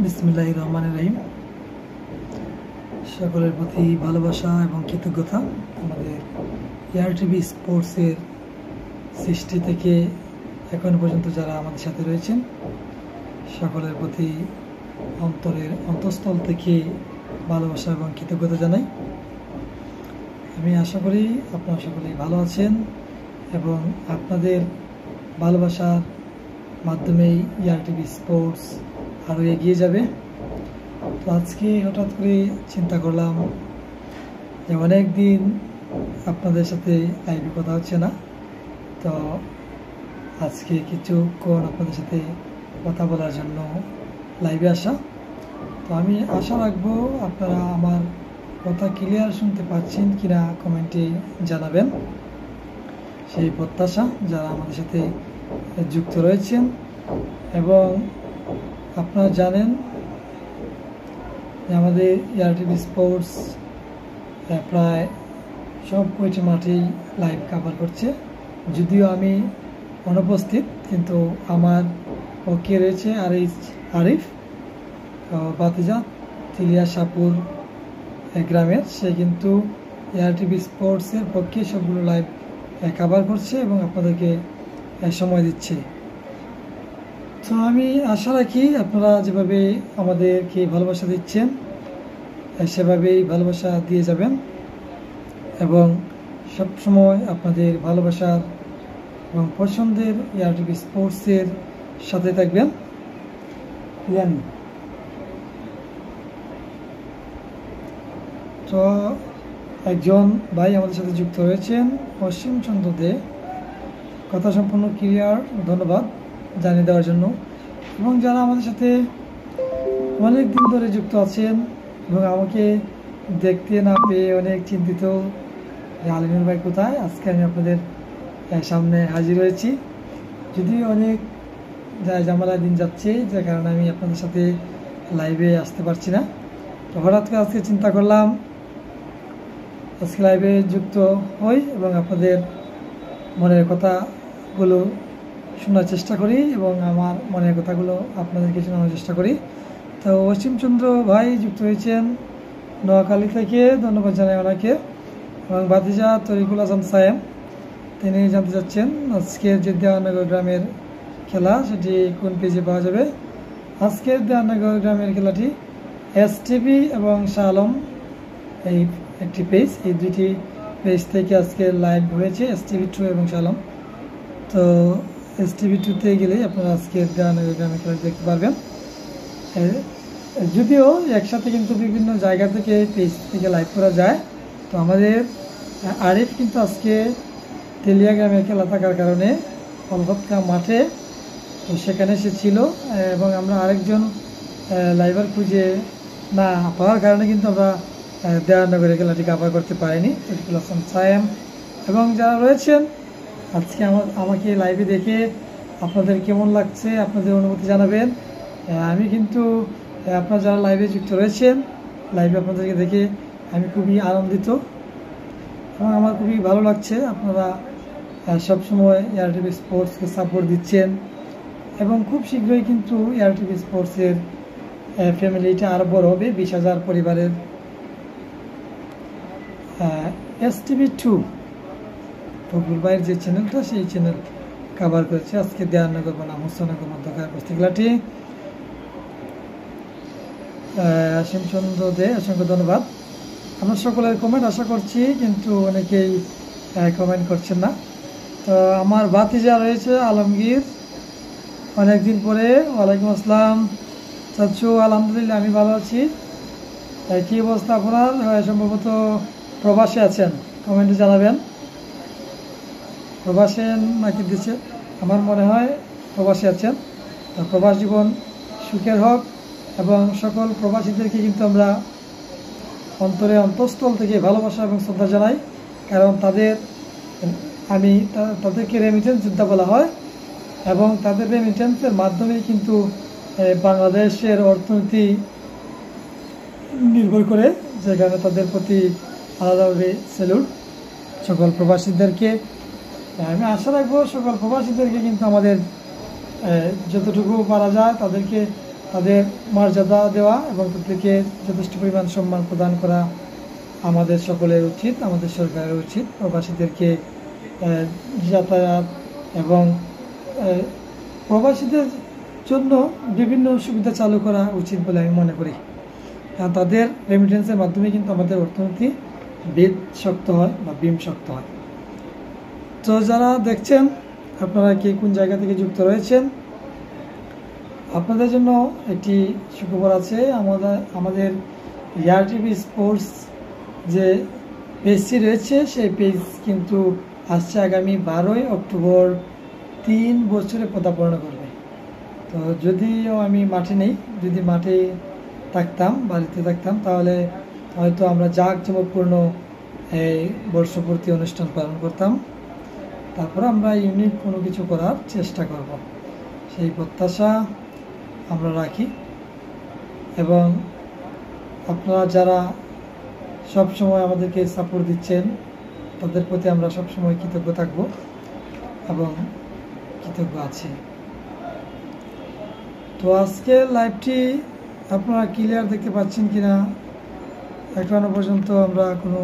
বিসমিল্লাহির রহমানির রহিম। সকলের প্রতি ভালোবাসা এবং কৃতজ্ঞতা। আমাদের এয়ার টিভি স্পোর্টসের সৃষ্টি থেকে এখন পর্যন্ত যারা আমাদের সাথে রয়েছেন সকলের প্রতি অন্তরের অন্তঃস্থল থেকে ভালোবাসা এবং কৃতজ্ঞতা জানাই। আমি আশা করি আপনারা সকলেই ভালো আছেন এবং আপনাদের ভালোবাসার মাধ্যমেই এয়ার টিভি স্পোর্টস আরও এগিয়ে যাবে। তো আজকে হঠাৎ করে চিন্তা করলাম যে অনেক দিন আপনাদের সাথে লাইভে কথা হচ্ছে না, তো আজকে কিছুক্ষণ আপনাদের সাথে কথা বলার জন্য লাইভে আসা। তো আমি আশা রাখবো আপনারা আমার কথা ক্লিয়ার শুনতে পাচ্ছেন কিনা কমেন্টে জানাবেন। সেই প্রত্যাশা যারা আমাদের সাথে যুক্ত রয়েছেন। এবং আপনারা জানেন যে আমাদের এয়ার টিভি স্পোর্টস প্রায় সব কয়টি মাঠেই লাইভ কভার করছে। যদিও আমি অনুপস্থিত, কিন্তু আমার পক্ষে রয়েছে আরিফ বাতিজা তিলিয়া শাহপুর গ্রামের, সে কিন্তু এয়ার টিভি স্পোর্টসের পক্ষে সবগুলো লাইভ কভার করছে এবং আপনাদেরকে সময় দিচ্ছে। তো আমি আশা রাখি আপনারা যেভাবে আমাদেরকে ভালোবাসা দিচ্ছেন সেভাবেই ভালোবাসা দিয়ে যাবেন এবং সবসময় আপনাদের ভালোবাসার এবং পছন্দের এয়ার টিভি স্পোর্টসের সাথে থাকবেন। তো একজন ভাই আমাদের সাথে যুক্ত হয়েছেন, অসীম চন্দ্র দে। কথা সম্পূর্ণ ক্লিয়ার, ধন্যবাদ জানিয়ে দেওয়ার জন্য। এবং যারা আমাদের সাথে অনেক দিন ধরে যুক্ত আছেন এবং আমাকে দেখতে না পেয়ে অনেক চিন্তিত আলিনুর ভাই কোথায়, আজকে আমি আপনাদের সামনে হাজির হয়েছি। যদিও অনেক ঝামেলার দিন যাচ্ছে, যে কারণে আমি আপনাদের সাথে লাইভে আসতে পারছি না। তো হঠাৎ করে আজকে চিন্তা করলাম আজকে লাইভে যুক্ত হই এবং আপনাদের মনের কথাগুলো শোনার চেষ্টা করি এবং আমার মনের কথাগুলো আপনাদেরকে শোনানোর চেষ্টা করি। তো অসীমচন্দ্র ভাই যুক্ত হয়েছেন নোয়াখালী থেকে, ধন্যবাদ জানাই ওনাকে। এবং বাতিজা তরিকুল আজম সায়েম, তিনি জানতে চাচ্ছেন আজকের যে দেওয়ানগর গ্রামের খেলা সেটি কোন পেজে পাওয়া যাবে। আজকের দেওয়ানগর গ্রামের খেলাটি এসটিভি এবং শাহ আলম এই একটি পেজ, এই দুইটি পেজ থেকে আজকে লাইভ হয়েছে, এসটিভি 2 এবং শাহ আলম। তো এসটিভি 2-তে গেলেই আপনারা আজকের দেওয়ানগর গ্রামের খেলা দেখতে পারবেন। যদিও একসাথে কিন্তু বিভিন্ন জায়গা থেকে পেজ থেকে লাইভ করা যায়। তো আমাদের আরিফ কিন্তু আজকে তেলিয়া গ্রামের খেলা থাকার কারণে কলকাতা মাঠে, তো সেখানে সে ছিল এবং আমরা আরেকজন লাইভার খুঁজে না পাওয়ার কারণে কিন্তু আমরা দেওয়ানগরের খেলাটি কভার করতে পারিনি। তরিকুল হাসান সায়েম এবং যারা রয়েছেন আজকে আমাকে লাইভে দেখে আপনাদের কেমন লাগছে আপনাদের অনুভূতি জানাবেন। আমি কিন্তু আপনারা যারা লাইভে যুক্ত রয়েছেন, লাইভে আপনাদেরকে দেখে আমি খুবই আনন্দিত এবং আমার খুবই ভালো লাগছে। আপনারা সবসময় এয়ার টিভি স্পোর্টসকে সাপোর্ট দিচ্ছেন এবং খুব শীঘ্রই কিন্তু এয়ার টিভি স্পোর্টসের ফ্যামিলিটা আরও বড় হবে। 20,000 পরিবারের এসটিভি 2 ফখরুল ভাইয়ের যে চ্যানেলটা, সেই চ্যানেল কভার করেছে আজকে দেওয়ানগর বনাম হোসেনগর মধ্যকার কুস্তি খেলাটি। অসীমচন্দ্র দে, অসংখ্য ধন্যবাদ। আমরা সকলের কমেন্ট আশা করছি, কিন্তু অনেকেই কমেন্ট করছেন না। তো আমার ভাতিজা রয়েছে আলমগীর, অনেকদিন পরে। ওয়ালাইকুম আসসালাম চাচু, আলহামদুলিল্লাহ আমি ভালো আছি। কী অবস্থা আপনার? সম্ভবত প্রবাসে আছেন, কমেন্টে জানাবেন। প্রবাসে নাকি দিচ্ছে, আমার মনে হয় প্রবাসে আছেন। প্রবাস জীবন সুখের হোক এবং সকল প্রবাসীদেরকে কিন্তু আমরা অন্তরে অন্তঃস্থল থেকে ভালোবাসা এবং শ্রদ্ধা জানাই, কারণ তাদেরকে রেমিটেন্স যোদ্ধা বলা হয় এবং তাদের রেমিটেন্সের মাধ্যমেই কিন্তু বাংলাদেশের অর্থনীতি নির্ভর করে, যে কারণে তাদের প্রতি আলাদাভাবে স্যালুট। সকল প্রবাসীদেরকে আমি আশা রাখবো সকল প্রবাসীদেরকে কিন্তু আমাদের যতটুকু পারা যায় তাদেরকে তাদের মর্যাদা দেওয়া এবং তাদেরকে যথেষ্ট পরিমাণ সম্মান প্রদান করা আমাদের সকলের উচিত, আমাদের সরকারের উচিত। প্রবাসীদেরকে যাতায়াত এবং প্রবাসীদের জন্য বিভিন্ন সুবিধা চালু করা উচিত বলে আমি মনে করি, কারণ তাদের রেমিটেন্সের মাধ্যমে কিন্তু আমাদের অর্থনীতি বেদ শক্ত হয় বা বিম শক্ত হয়। তো যারা দেখছেন, আপনারা কে কোন জায়গা থেকে যুক্ত রয়েছেন, আপনাদের জন্য একটি সুখবর আছে। আমাদের ইয়ার টিভি স্পোর্টস যে পেজটি রয়েছে, সেই পেজ কিন্তু আসছে আগামী 12ই অক্টোবর 3 বছরে পদার্পণ করবে। তো যদিও আমি মাঠে নেই, যদি মাঠে থাকতাম, বাড়িতে থাকতাম, তাহলে হয়তো আমরা জাঁকজমকপূর্ণ এই বর্ষপূর্তি অনুষ্ঠান পালন করতাম। তারপর আমরা ইউনিক কোনো কিছু করার চেষ্টা করব, সেই প্রত্যাশা আমরা রাখি। এবং আপনারা যারা সব সময় আমাদেরকে সাপোর্ট দিচ্ছেন, তাদের প্রতি আমরা সবসময় কৃতজ্ঞ থাকব এবং কৃতজ্ঞ আছি। তো আজকে লাইভটি আপনারা ক্লিয়ার দেখতে পাচ্ছেন কিনা এখনো পর্যন্ত আমরা কোনো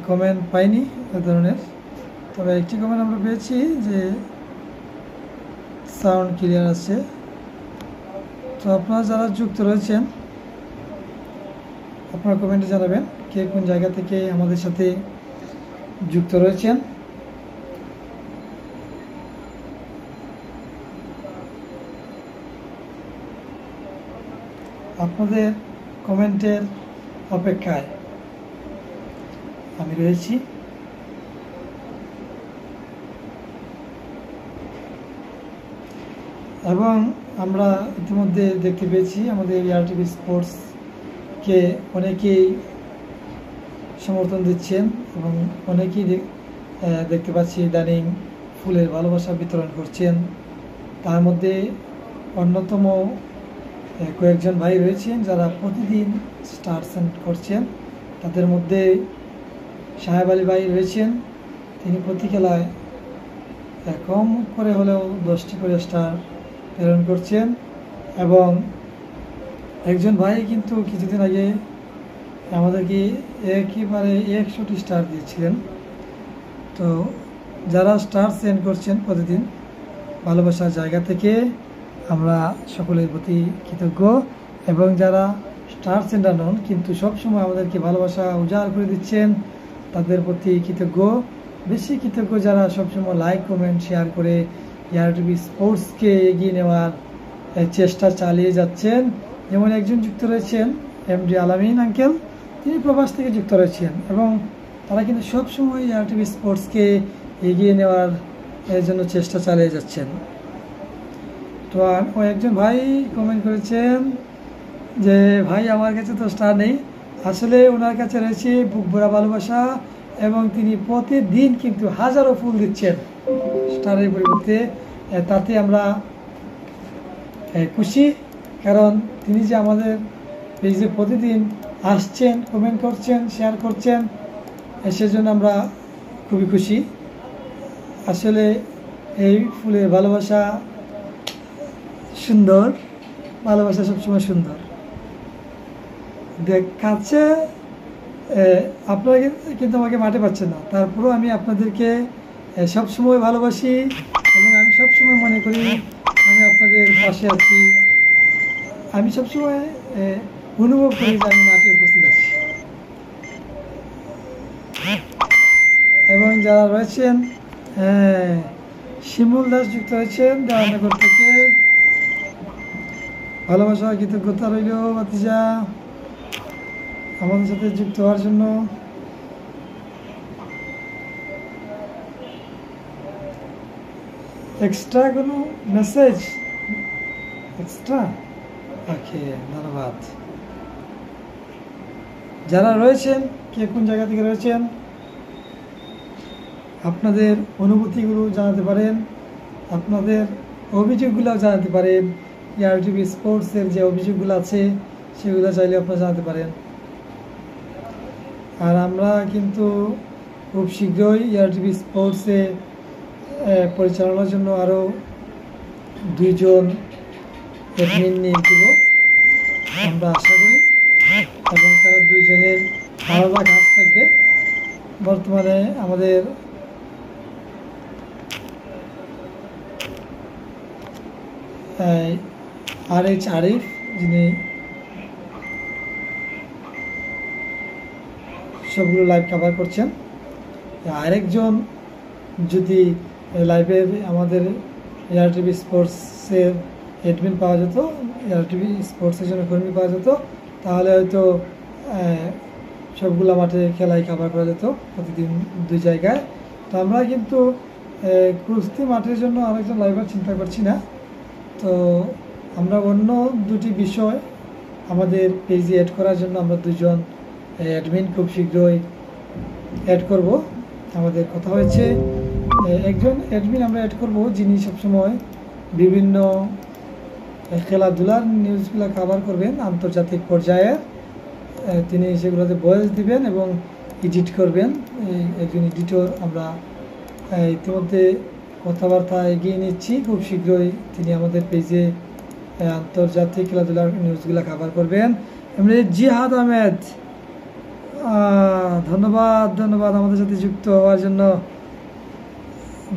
কমেন্ট পাইনি এ ধরনের, তবে একটি কমেন্ট আমরা পেয়েছি যে সাউন্ড ক্লিয়ার আছে। তো আপনারা যারা যুক্ত রয়েছেন, আপনারা কমেন্টে জানাবেন কে কোন জায়গা থেকে আমাদের সাথে যুক্ত রয়েছেন। আপনাদের কমেন্টের অপেক্ষায় আমি রয়েছি। এবং আমরা ইতিমধ্যে দেখতে পেয়েছি আমাদের ইয়ার টিভি স্পোর্টসকে অনেকেই সমর্থন দিচ্ছেন এবং অনেকেই দেখতে পাচ্ছি ইদানিং ফুলের ভালোবাসা বিতরণ করছেন। তার মধ্যে অন্যতম কয়েকজন ভাই রয়েছেন যারা প্রতিদিন স্টার সেন্ড করছেন। তাদের মধ্যে সাহেব আলী ভাই রয়েছেন, তিনি প্রতি খেলায় কম করে হলেও 10টি করে স্টার প্রেরণ করছেন। এবং একজন ভাই কিন্তু কিছুদিন আগে আমাদেরকে একেবারে 100টি স্টার দিয়েছিলেন। তো যারা স্টার সেন্ড করছেন প্রতিদিন ভালোবাসার জায়গা থেকে, আমরা সকলের প্রতি কৃতজ্ঞ। এবং যারা স্টার সেন্ডার নন কিন্তু সবসময় আমাদেরকে ভালোবাসা উজাড় করে দিচ্ছেন, তাদের প্রতি কৃতজ্ঞ। বেশি কৃতজ্ঞ যারা সবসময় লাইক কমেন্ট শেয়ার করে ইয়ার টিভি স্পোর্টসকে এগিয়ে নেওয়ার চেষ্টা চালিয়ে যাচ্ছেন। যেমন একজন যুক্ত রয়েছেন এমডি আলামিন আঙ্কেল, তিনি প্রবাস থেকে যুক্ত রয়েছেন এবং তারা কিন্তু সবসময় ইয়ার টিভি স্পোর্টসকে এগিয়ে নেওয়ার জন্য চেষ্টা চালিয়ে যাচ্ছেন। তো একজন ভাই কমেন্ট করেছেন যে ভাই আমার কাছে তো স্টার নেই, আসলে ওনার কাছে রয়েছে বুক ভরা ভালোবাসা এবং তিনি প্রতিদিন কিন্তু হাজারো ফুল দিচ্ছেন স্টারের পরিবর্তে। তাতে আমরা খুশি, কারণ তিনি যে আমাদের পেজে প্রতিদিন আসছেন, কমেন্ট করছেন, শেয়ার করছেন, সেজন্য আমরা খুবই খুশি। আসলে এই ফুলের ভালোবাসা সুন্দর, ভালোবাসা সবসময় সুন্দর দেখাচ্ছে। আপনারা কিন্তু আমাকে মাঠে পাচ্ছেন না, তারপরেও আমি আপনাদেরকে সবসময় ভালোবাসি এবং আমি সবসময় মনে করি আমি আপনাদের পাশে আছি। আমি সবসময় অনুভব করি যে আমি মাঠে উপস্থিত আছি। এবং যারা রয়েছেন, শিমুল দাস যুক্ত হয়েছেন দেওয়ানগর থেকে, ভালোবাসা কৃতজ্ঞতা রইল ভাতিজা আমাদের সাথে যুক্ত হওয়ার জন্য। এক্সট্রা কোনো মেসেজ এক্সট্রা? ওকে, ধন্যবাদ। যারা রয়েছেন, কে কোন জায়গা থেকে রয়েছেন, আপনাদের অনুভূতিগুলো জানাতে পারেন, আপনাদের অভিযোগগুলো জানাতে পারেন। ইয়ার টিভি স্পোর্টসের যে অভিযোগগুলো আছে সেগুলো চাইলে আপনারা জানাতে পারেন। আর আমরা কিন্তু খুব শীঘ্রই ইয়ার টিভি স্পোর্টসে পরিচালনার জন্য আরও 2 জন অ্যাডমিন নিয়ে দিব আমরা আশা করি, এবং তারা দুইজনের আলাদা কাজ থাকবে। বর্তমানে আমাদের RH আরিফ, যিনি সবগুলো লাইভ কভার করছেন, আরেকজন যদি লাইভের আমাদের এয়ার টিভি স্পোর্টসের অ্যাডমিন পাওয়া যেত, এয়ার টিভি স্পোর্টসের জন্য কর্মী পাওয়া যেত, তাহলে হয়তো সবগুলো মাঠে খেলায় কভার করা যেত প্রতিদিন দুই জায়গায়। তো আমরা কিন্তু কুস্তি মাঠের জন্য আরেকজন লাইভার চিন্তা করছি না। তো আমরা অন্য দুটি বিষয় আমাদের পেজে অ্যাড করার জন্য আমরা দুজন অ্যাডমিন খুব শীঘ্রই অ্যাড করব। আমাদের কথা হয়েছে একজন অ্যাডমিন আমরা অ্যাড করব, যিনি সবসময় বিভিন্ন খেলাধুলার নিউজগুলো কভার করবেন আন্তর্জাতিক পর্যায়ে। তিনি সেগুলোতে ভয়েস দিবেন এবং এডিট করবেন। একজন এডিটর আমরা ইতিমধ্যে কথাবার্তা এগিয়ে নিচ্ছি, খুব শীঘ্রই তিনি আমাদের পেজে আন্তর্জাতিক খেলাধুলার নিউজগুলো কভার করবেন। এমনি জিহাদ আহমেদ, ধন্যবাদ ধন্যবাদ আমাদের সাথে যুক্ত হওয়ার জন্য।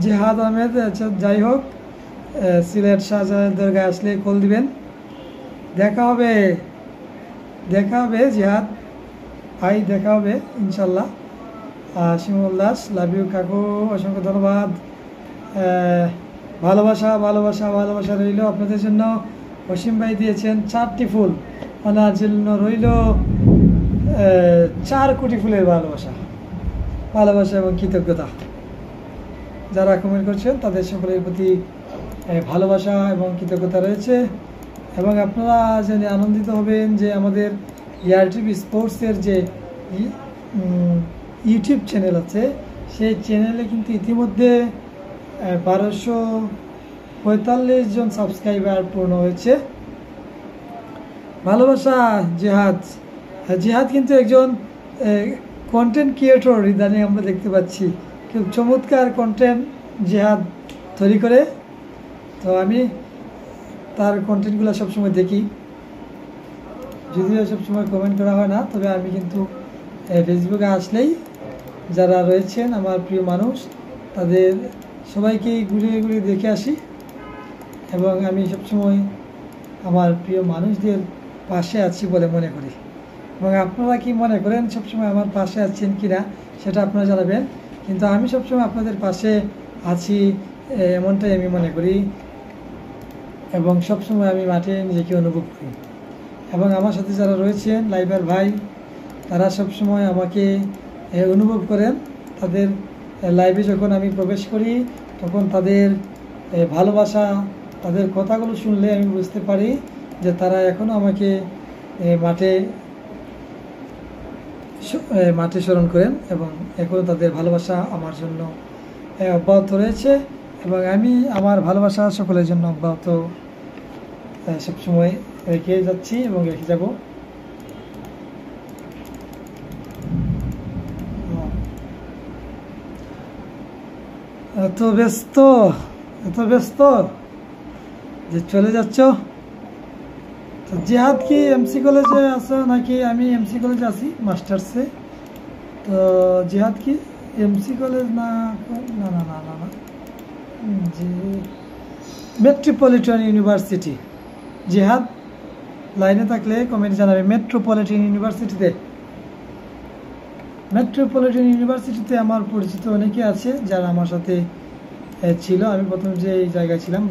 জিহাদ আহমেদ, আচ্ছা যাই হোক, সিলেট শাহজাহান দরগায় আসলে কল দিবেন, দেখা হবে জিহাদ ভাই, দেখা হবে ইনশাল্লাহ। শিমুল দাস, লাভ ইউ কাকু, অসংখ্য ধন্যবাদ। ভালোবাসা ভালোবাসা ভালোবাসা রইল আপনাদের জন্য। অসীম ভাই দিয়েছেন 4টি ফুল, ওনার জন্য রইল 4 কোটি ফুলের ভালোবাসা ভালোবাসা এবং কৃতজ্ঞতা। যারা কমেন্ট করছেন তাদের সকলের প্রতি ভালোবাসা এবং কৃতজ্ঞতা রয়েছে। এবং আপনারা জেনে আনন্দিত হবেন যে আমাদের এয়ার টিভি স্পোর্টসের যে ইউটিউব চ্যানেল আছে, সেই চ্যানেলে কিন্তু ইতিমধ্যে 1245 জন সাবস্ক্রাইবার পূর্ণ হয়েছে। ভালোবাসা জিহাদ কিন্তু একজন কন্টেন্ট ক্রিয়েটর ইদানিং আমরা দেখতে পাচ্ছি, খুব চমৎকার কন্টেন্ট জিহাদ তৈরি করে। তো আমি তার কন্টেন্টগুলো সবসময় দেখি, যদিও সবসময় কমেন্ট করা হয় না, তবে আমি কিন্তু ফেসবুকে আসলেই যারা রয়েছেন আমার প্রিয় মানুষ তাদের সবাইকেই ঘুরিয়ে ঘুরিয়ে দেখে আসি। এবং আমি সবসময় আমার প্রিয় মানুষদের পাশে আছি বলে মনে করি। এবং আপনারা কি মনে করেন সবসময় আমার পাশে আছেন কি না সেটা আপনারা জানাবেন। কিন্তু আমি সবসময় আপনাদের পাশে আছি এমনটাই আমি মনে করি, এবং সবসময় আমি মাঠে নিজেকে অনুভব করি। এবং আমার সাথে যারা রয়েছেন লাইভার ভাই, তারা সবসময় আমাকে অনুভব করেন। তাদের লাইভে যখন আমি প্রবেশ করি তখন তাদের ভালোবাসা, তাদের কথাগুলো শুনলে আমি বুঝতে পারি যে তারা এখনও আমাকে মাঠে স্মরণ করেন, এবং এখনও তাদের ভালোবাসা আমার জন্য অব্যাহত রয়েছে। এবং আমি আমার ভালোবাসা সকলের জন্য অব্যাহত সবসময় রেখে যাচ্ছি এবং রেখে যাব। এত ব্যস্ত যে চলে যাচ্ছ। তো জিহাদ কি এমসি কলেজে আছে নাকি? আমি এমসি কলেজে আছি মাস্টার্সে। তো জিহাদ কি এমসি কলেজ না? না না না না না জি মেট্রোপলিটন ইউনিভার্সিটি। জিহাদ লাইনে থাকলে কমেন্ট জানাবে। মেট্রোপলিটন ইউনিভার্সিটিতে আমার পরিচিত অনেকে আছে যারা আমার সাথে ছিল। আমি প্রথম যে জায়গায় ছিলাম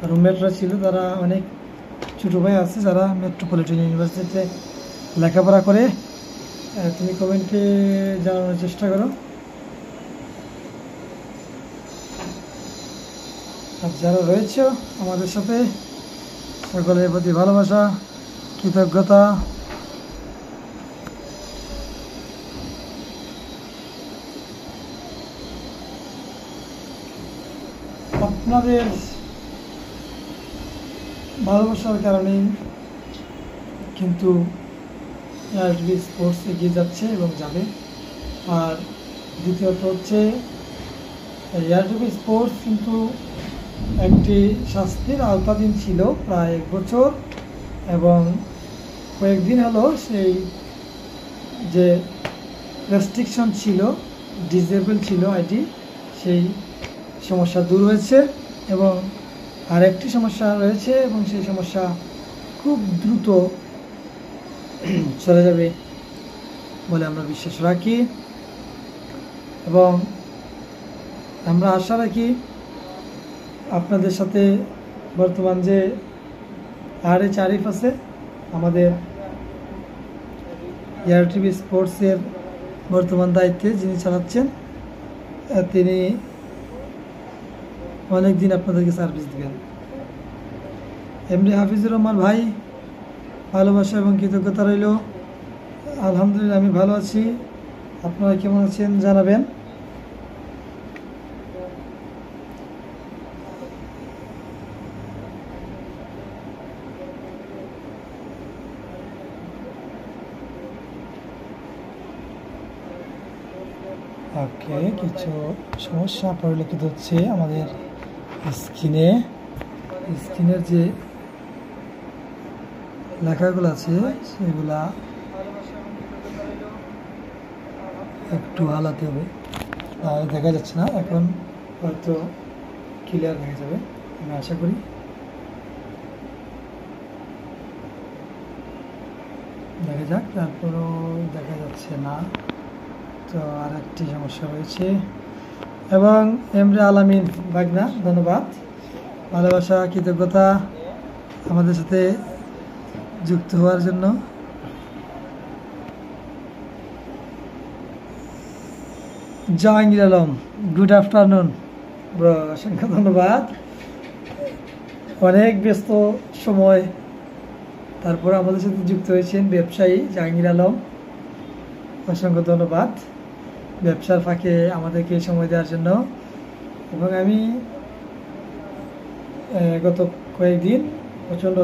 রুমমেটরা ছিল, তারা অনেক ছোটো ভাই আছে যারা মেট্রোপলিটন ইউনিভার্সিটিতে লেখাপড়া করে। তুমি কমেন্টে জানানোর চেষ্টা করো। আর যারা রয়েছে আমাদের সাথে সকলের প্রতি ভালোবাসা, কৃতজ্ঞতা। আপনাদের ভালোবাসার কারণেই কিন্তু এয়ার টিভি স্পোর্টস এগিয়ে যাচ্ছে এবং যাবে। আর দ্বিতীয়ত হচ্ছে এয়ার টিভি স্পোর্টস কিন্তু একটি শাস্তির আওতাধীন ছিল প্রায় 1 বছর, এবং কয়েকদিন হলো সেই যে রেস্ট্রিকশন ছিল, ডিসেবল ছিল আইডি, সেই সমস্যা দূর হয়েছে এবং আরেকটি সমস্যা রয়েছে এবং সেই সমস্যা খুব দ্রুত চলে যাবে বলে আমরা বিশ্বাস রাখি এবং আমরা আশা রাখি আপনাদের সাথে বর্তমান যে আরএচ আরিফ আছে আমাদের এয়ার টিভি স্পোর্টসের বর্তমান দায়িত্বে যিনি চালাচ্ছেন, তিনি অনেক দিন আপনাদেরকে সার্ভিস দেবেন। এমডি হাফিজুর রহমান ভাই, ভালোবাসা এবং কৃতজ্ঞতা রইল। আলহামদুলিল্লাহ আমি ভালো আছি, আপনারা কেমন আছেন জানাবেন। ওকে, কিছু সমস্যা পরিলক্ষিত হচ্ছে আমাদের স্ক্রিনের যে লেখাগুলো আছে সেগুলা একটু হালাতে হবে, দেখা যাচ্ছে না, এখন হয়তো ক্লিয়ার হয়ে যাবে আমি আশা করি। দেখা যাক, তারপরও দেখা যাচ্ছে না, তো আর একটি সমস্যা রয়েছে। এবং এমরে আলামিন বাগনা, ধন্যবাদ, ভালোবাসা কৃতজ্ঞতা আমাদের সাথে যুক্ত হওয়ার জন্য। Jahangir Alam, good afternoon bro, অসংখ্য ধন্যবাদ। অনেক ব্যস্ত সময় তারপর আমাদের সাথে যুক্ত হয়েছেন ব্যবসায়ী জাহাঙ্গীর আলম, অসংখ্য ধন্যবাদ ব্যবসার ফাঁকে আমাদেরকে সময় দেওয়ার জন্য। এবং আমি গত কয়েকদিন প্রচণ্ড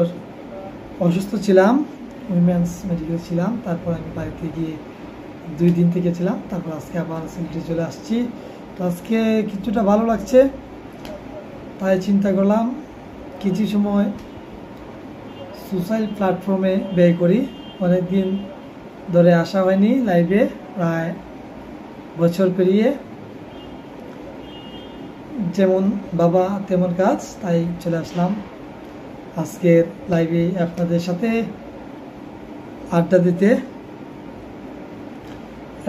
অসুস্থ ছিলাম, উইমেন্স মেডিকেল ছিলাম, তারপর আমি বাড়িতে গিয়ে 2 দিন থেকে ছিলাম, তারপর আজকে আবার সিলেটে চলে আসছি। তো আজকে কিছুটা ভালো লাগছে, তাই চিন্তা করলাম কিছু সময় সোশ্যাল প্ল্যাটফর্মে ব্যয় করি। অনেক দিন ধরে আসা হয়নি লাইভে, প্রায় বছর পেরিয়ে, যেমন বাবা তেমন কাজ, তাই চলে আসলাম আজকের লাইভে আপনাদের সাথে আড্ডা দিতে।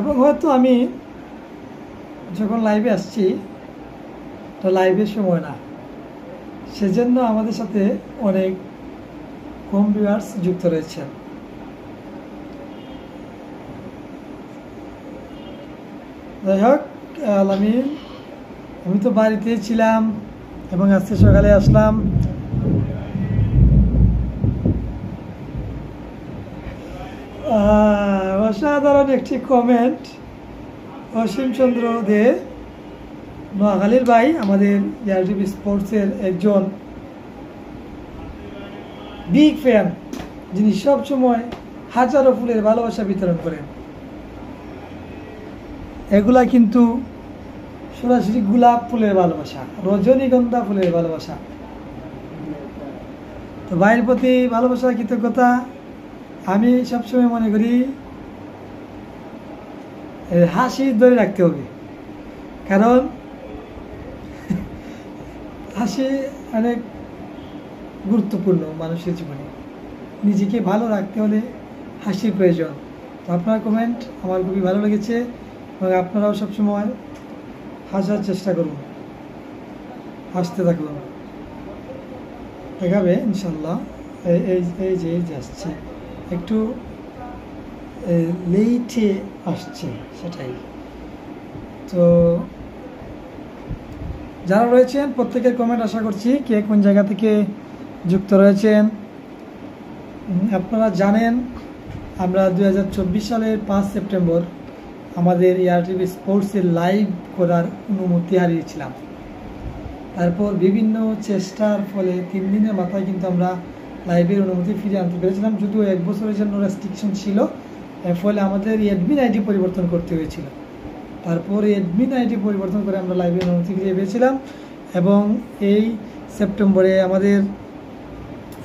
এবং হয়তো আমি যখন লাইভে আসছি তো লাইভের সময় না, সেজন্য আমাদের সাথে অনেক কম ভিউয়ার্স যুক্ত রয়েছেন। যাই হোক, আমি তো বাড়িতে ছিলাম এবং আজকে সকালে আসলাম। অসাধারণ একটি কমেন্ট, অসীম চন্দ্র দে, নোয়াখালীর ভাই, আমাদের এয়ার টিভি স্পোর্টসের একজন বিগ ফ্যান, যিনি সবসময় হাজারো ফুলের ভালোবাসা বিতরণ করেন। এগুলা কিন্তু সরাসরি গোলাপ ফুলের ভালোবাসা, রজনীগন্ধা ফুলের ভালোবাসা। তো ভাইয়ের প্রতি ভালোবাসা কৃতজ্ঞতা। আমি সবসময় মনে করি হাসি ধরে রাখতে হবে, কারণ হাসি অনেক গুরুত্বপূর্ণ মানুষের জীবনে। নিজেকে ভালো রাখতে হলে হাসির প্রয়োজন। তো আপনার কমেন্ট আমার খুবই ভালো লেগেছে এবং আপনারাও সবসময় হাসার চেষ্টা করুন, হাসতে থাকুন, দেখাবে ইনশাল্লাহ। এই যে আসছে একটু লেটে আসছে, সেটাই। তো যারা রয়েছেন প্রত্যেকের কমেন্ট আশা করছি, কে কোন জায়গা থেকে যুক্ত রয়েছেন। আপনারা জানেন আমরা 2024 সালের 5 সেপ্টেম্বর আমাদের এয়ার টিভি স্পোর্টসের লাইভ করার অনুমতি হারিয়েছিলাম। তারপর বিভিন্ন চেষ্টার ফলে 3 দিনের মাথায় কিন্তু আমরা লাইভের অনুমতি ফিরিয়ে আনতে পেরেছিলাম, যদিও 1 বছরের জন্য রেস্ট্রিকশন ছিল, এর ফলে আমাদের অ্যাডমিন আইডি পরিবর্তন করতে হয়েছিল। তারপর অ্যাডমিন আইডি পরিবর্তন করে আমরা লাইভের অনুমতি ফিরিয়ে পেয়েছিলাম এবং এই সেপ্টেম্বরে আমাদের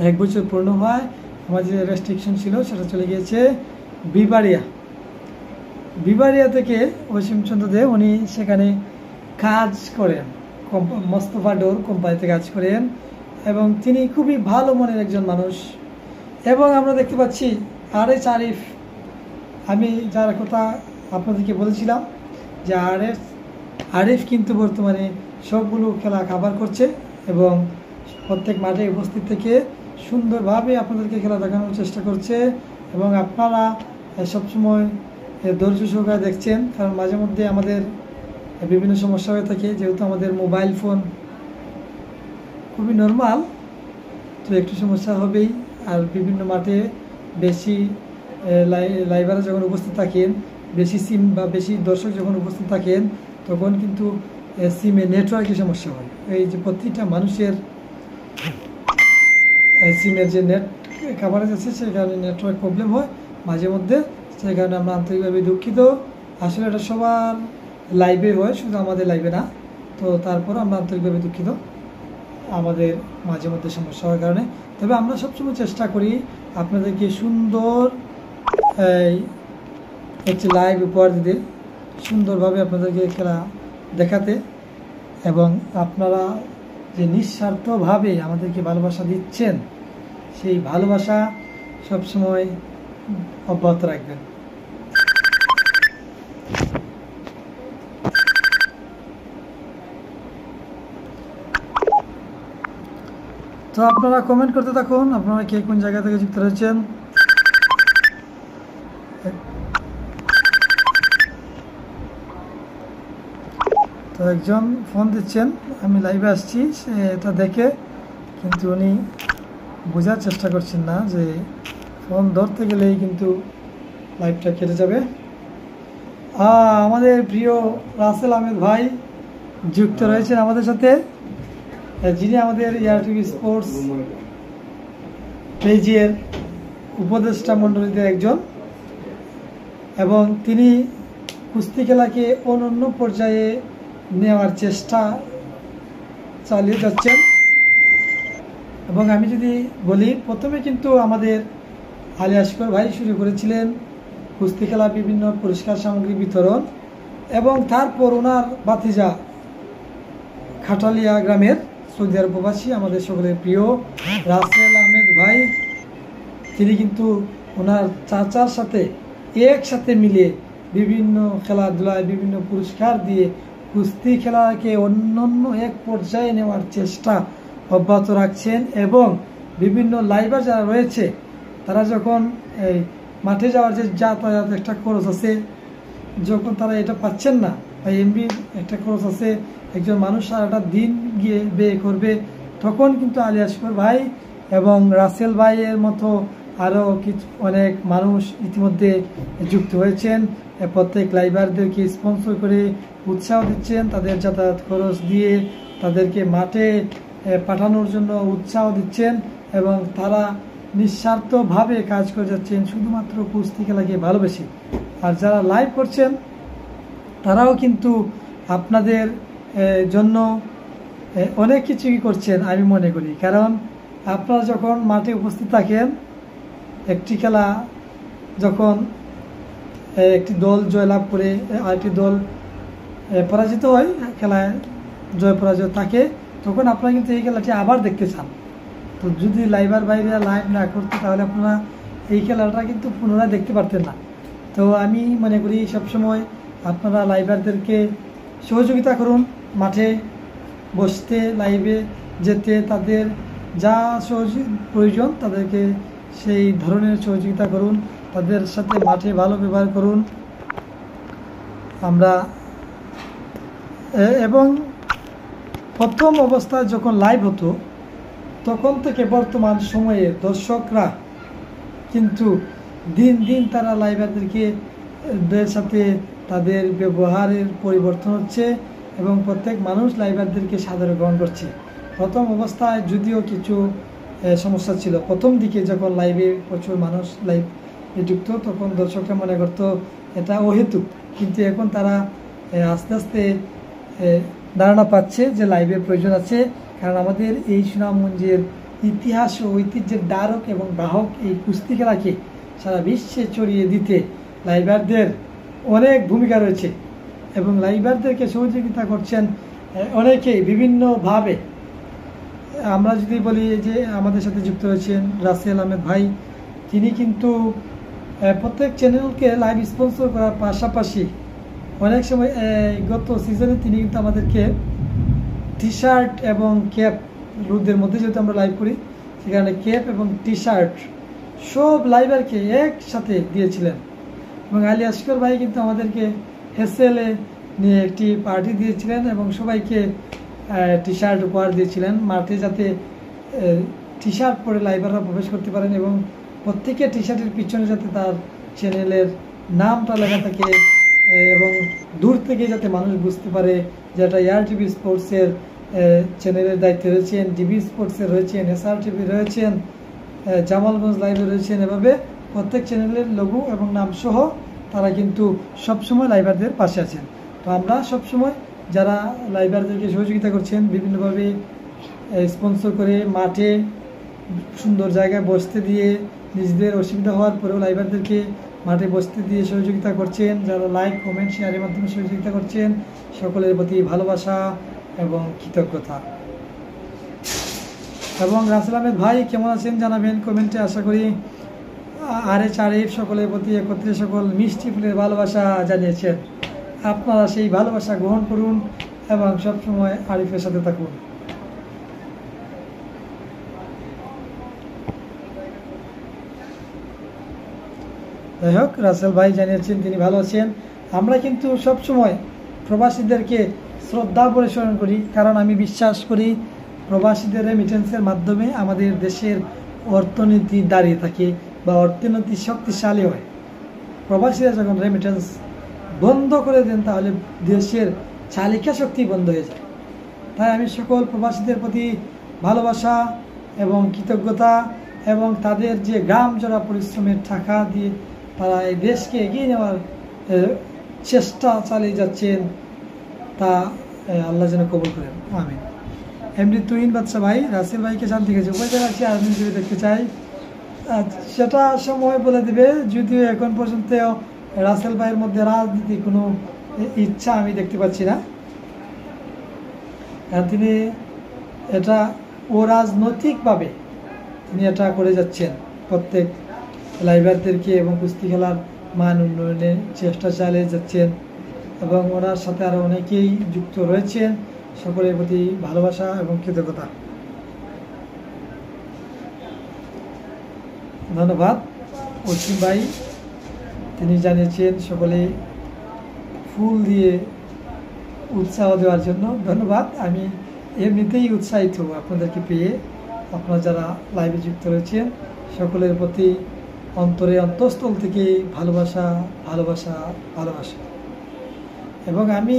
1 বছর পূর্ণ হয়। আমাদের যে রেস্ট্রিকশন ছিল সেটা চলে গিয়েছে বিবারিয়া থেকে অসীমচন্দ্র দে উনি সেখানে কাজ করেন, মোস্তফা ডোর কোম্পানিতে কাজ করেন এবং তিনি খুবই ভালো মনের একজন মানুষ। এবং আমরা দেখতে পাচ্ছি আরএস আরিফ, আমি যার কথা আপনাদেরকে বলেছিলাম যে আরিফ কিন্তু বর্তমানে সবগুলো খেলা কাভার করছে এবং প্রত্যেক মাঠে উপস্থিত থেকে সুন্দরভাবে আপনাদেরকে খেলা দেখানোর চেষ্টা করছে এবং আপনারা সবসময় ধৈর্য সহকারে দেখছেন, কারণ মাঝে মধ্যে আমাদের বিভিন্ন সমস্যা হয়ে থাকে, যেহেতু আমাদের মোবাইল ফোন খুবই নর্মাল, তো একটু সমস্যা হবেই। আর বিভিন্ন মাঠে বেশি লাইভারে যখন উপস্থিত থাকেন, বেশি সিম বা বেশি দর্শক যখন উপস্থিত থাকেন, তখন কিন্তু সিমে নেটওয়ার্কের সমস্যা হয়। এই যে প্রতিটা মানুষের সিমের যে নেট কাভারেজ আছে সেই কারণে নেটওয়ার্ক প্রবলেম হয় মাঝে মধ্যে, সেই কারণে আমরা আন্তরিকভাবে দুঃখিত। আসলে এটা সবার লাইভে হয়, শুধু আমাদের লাইভে না, তো তারপর আমরা আন্তরিকভাবে দুঃখিত আমাদের মাঝে মধ্যে সমস্যা হওয়ার কারণে। তবে আমরা সবসময় চেষ্টা করি আপনাদেরকে সুন্দর একটি লাইভ উপহার দিতে, সুন্দরভাবে আপনাদেরকে খেলা দেখাতে, এবং আপনারা যে নিঃস্বার্থভাবে আমাদেরকে ভালোবাসা দিচ্ছেন সেই ভালোবাসা সবসময় অব্যাহত রাখবেন। তো আপনারা কমেন্ট করতে থাকুন, আপনারা কে কোন জায়গা থেকে যুক্ত রয়েছেন। তো একজন ফোন দিচ্ছেন, আমি লাইভে আসছি, সে এটা দেখে কিন্তু উনি বোঝার চেষ্টা করছেন না যে ফোন ধরতে গেলেই কিন্তু লাইভটা কেটে যাবে। আমাদের প্রিয় রাসেল আহমেদ ভাই যুক্ত রয়েছেন আমাদের সাথে, যিনি আমাদের এআরটিভি স্পোর্টস পেজের উপদেষ্টা মণ্ডলীদের একজন, এবং তিনি কুস্তি খেলাকে অনন্য পর্যায়ে নেওয়ার চেষ্টা চালিয়ে যাচ্ছেন। এবং আমি যদি বলি, প্রথমে কিন্তু আমাদের আলী আসগর ভাই শুরু করেছিলেন কুস্তি খেলা বিভিন্ন পুরস্কার সামগ্রী বিতরণ, এবং তারপর ওনার ভাতিজা খাটালিয়া গ্রামের সৌদি আরব প্রবাসী আমাদের সকলের প্রিয় রাসেল আহমেদ ভাই, তিনি কিন্তু ওনার চাচার সাথে একসাথে মিলে বিভিন্ন খেলাধুলায় বিভিন্ন পুরস্কার দিয়ে কুস্তি খেলাকে অন্যান্য এক পর্যায়ে নেওয়ার চেষ্টা অব্যাহত রাখছেন। এবং বিভিন্ন লাইভার যারা রয়েছে তারা যখন এই মাঠে যাওয়ার যে যাতায়াত একটা খরচ আছে, যখন তারা এটা পাচ্ছেন না, বা এমবির একটা খরচ আছে, একজন মানুষ সারাটা দিন গিয়ে ব্যয় করবে, তখন কিন্তু আলী আসগর ভাই এবং রাসেল ভাইয়ের মতো আরও কিছু অনেক মানুষ ইতিমধ্যে যুক্ত হয়েছেন, প্রত্যেক লাইভারদেরকে স্পন্সর করে উৎসাহ দিচ্ছেন, তাদের যাতায়াত খরচ দিয়ে তাদেরকে মাঠে পাঠানোর জন্য উৎসাহ দিচ্ছেন, এবং তারা নিঃস্বার্থভাবে কাজ করে যাচ্ছেন শুধুমাত্র কুস্তি খেলাকে ভালোবেসে। আর যারা লাইভ করছেন তারাও কিন্তু আপনাদের জন্য অনেক কিছুই করছেন আমি মনে করি, কারণ আপনারা যখন মাঠে উপস্থিত থাকেন, একটি খেলা যখন একটি দল জয়লাভ করে আরেকটি দল পরাজিত হয়, খেলায় জয় পরাজয় থাকে, তখন আপনারা কিন্তু এই খেলাটি আবার দেখতে চান। তো যদি লাইভার বাইরে লাইভ না করতে, তাহলে আপনারা এই খেলাটা কিন্তু পুনরায় দেখতে পারতেন না। তো আমি মনে করি সবসময় আপনারা লাইভারদেরকে সহযোগিতা করুন, মাঠে বসতে, লাইভে যেতে, তাদের যা প্রয়োজন তাদেরকে সেই ধরনের সহযোগিতা করুন, তাদের সাথে মাঠে ভালো ব্যবহার করুন। আমরা এবং প্রথম অবস্থায় যখন লাইভ হতো তখন থেকে বর্তমান সময়ে দর্শকরা কিন্তু দিন দিন তারা লাইভারদেরকে সাথে তাদের ব্যবহারের পরিবর্তন হচ্ছে, এবং প্রত্যেক মানুষ লাইভারদেরকে সাদরে গ্রহণ করছে। প্রথম অবস্থায় যদিও কিছু সমস্যা ছিল, প্রথম দিকে যখন লাইভে প্রচুর মানুষ লাইভ যুক্ত, তখন দর্শকরা মনে করতো এটা অহেতুক, কিন্তু এখন তারা আস্তে আস্তে ধারণা পাচ্ছে যে লাইভের প্রয়োজন আছে, কারণ আমাদের এই সুনামগঞ্জের ইতিহাস ও ঐতিহ্যের দ্বারক এবং বাহক এই কুস্তি খেলাকে সারা বিশ্বে ছড়িয়ে দিতে লাইভারদের অনেক ভূমিকা রয়েছে এবং লাইভারদেরকে সহযোগিতা করছেন অনেকেই বিভিন্নভাবে। আমরা যদি বলি যে আমাদের সাথে যুক্ত রয়েছেন রাসেল আহমেদ ভাই, তিনি কিন্তু প্রত্যেক চ্যানেলকে লাইভ স্পন্সর করার পাশাপাশি অনেক সময় গত সিজনে তিনি কিন্তু আমাদেরকে টি শার্ট এবং ক্যাপ, রোদের মধ্যে যেহেতু আমরা লাইভ করি সেখানে ক্যাপ এবং টি শার্ট সব লাইভারকে একসাথে দিয়েছিলেন। এবং আলী আসকর ভাই কিন্তু আমাদেরকে হেসেলে নিয়ে একটি পার্টি দিয়েছিলেন এবং সবাইকে টি শার্ট উপহার দিয়েছিলেন, মাঠে যাতে টি শার্ট পরে লাইভাররা প্রবেশ করতে পারেন এবং প্রত্যেকের টি শার্টের পিছনে যাতে তার চ্যানেলের নামটা লেখা থাকে এবং দূর থেকে যাতে মানুষ বুঝতে পারে যেটা এয়ার টিভি স্পোর্টসের চ্যানেলের দায়িত্বে রয়েছেন, ডিবি স্পোর্টসের রয়েছেন, এসআর টিভি রয়েছেন, জামালগঞ্জ লাইভে রয়েছেন। এভাবে প্রত্যেক চ্যানেলের লোগো এবং নাম সহ তারা কিন্তু সবসময় লাইভারদের পাশে আছেন। তো আমরা সবসময় যারা লাইভারদেরকে সহযোগিতা করছেন বিভিন্নভাবে স্পন্সর করে মাঠে সুন্দর জায়গায় বসতে দিয়ে, নিজেদের অসুবিধা হওয়ার পরেও লাইভারদেরকে মাঠে বসতে দিয়ে সহযোগিতা করছেন, যারা লাইক কমেন্ট শেয়ারের মাধ্যমে সহযোগিতা করছেন, সকলের প্রতি ভালোবাসা এবং কৃতজ্ঞতা। এবং রাসেল আহমেদ ভাই কেমন আছেন জানাবেন কমেন্টে। আশা করি আরএচ আরিফ সকলের প্রতি একত্রে সকল মিষ্টি ফুলের ভালোবাসা জানিয়েছেন। আপনারা সেই ভালোবাসা গ্রহণ করুন এবং সবসময় আরিফের সাথে থাকুন। যাই হোক, রাসেল ভাই জানিয়েছেন তিনি ভালো আছেন। আমরা কিন্তু সবসময় প্রবাসীদেরকে শ্রদ্ধা করে স্মরণ করি, কারণ আমি বিশ্বাস করি প্রবাসীদের রেমিটেন্সের মাধ্যমে আমাদের দেশের অর্থনীতি দাঁড়িয়ে থাকে বা অর্থনীতি শক্তিশালী হয়। প্রবাসীরা যখন রেমিটেন্স বন্ধ করে দেন তাহলে দেশের চালিকা শক্তি বন্ধ হয়ে যায়। তাই আমি সকল প্রবাসীদের প্রতি ভালোবাসা এবং কৃতজ্ঞতা এবং তাদের যে গ্রাম জোড়া পরিশ্রমের টাকা দিয়ে তারা এই দেশকে এগিয়ে নেওয়ার চেষ্টা চালিয়ে যাচ্ছেন, তা আল্লাহ যেন কবুল করেন, আমিন। এমনি তুহিন বাদশা ভাই রাসেল ভাইকে শান্তি গেছে উপরে আছে আর্মি যদি দেখতে চাই সেটা সময় বলে দিবে, যদিও এখন পর্যন্ত রাসেল ভাইয়ের মধ্যে রাজনীতি কোনো ইচ্ছা আমি দেখতে পাচ্ছি না। তিনি এটা রাজনৈতিকভাবে তিনি এটা করে যাচ্ছেন, প্রত্যেক লাইভারদেরকে এবং কুস্তি খেলার মান উন্নয়নের চেষ্টা চালিয়ে যাচ্ছেন এবং ওনার সাথে আরও অনেকেই যুক্ত রয়েছেন। সকলের প্রতি ভালোবাসা এবং কৃতজ্ঞতা, ধন্যবাদ। অসীম ভাই তিনি জানিয়েছেন সকলে ফুল দিয়ে উৎসাহ দেওয়ার জন্য, ধন্যবাদ। আমি এমনিতেই উৎসাহিত আপনাদেরকে পেয়ে। আপনারা যারা লাইভে যুক্ত রয়েছেন সকলের প্রতি অন্তরে অন্তঃস্থল থেকে ভালোবাসা ভালোবাসা ভালোবাসা। এবং আমি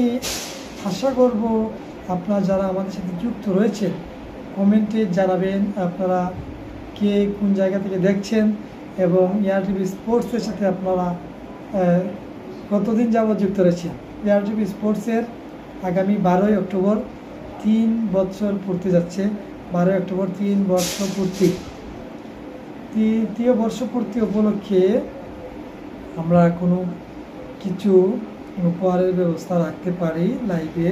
আশা করব আপনারা যারা আমাদের সাথে যুক্ত রয়েছেন কমেন্টে জানাবেন আপনারা কে কোন জায়গা থেকে দেখছেন এবং এয়ার টিভি স্পোর্টসের সাথে আপনারা কতদিন যাবৎ যুক্ত রয়েছেন। এয়ার টিভি স্পোর্টসের আগামী 12ই অক্টোবর 3 বছর পূর্তি যাচ্ছে। 12ই অক্টোবর 3 বর্ষ পূর্তি, তৃতীয় বর্ষপূর্তি উপলক্ষে আমরা কোনো কিছু উপহারের ব্যবস্থা রাখতে পারি লাইভে,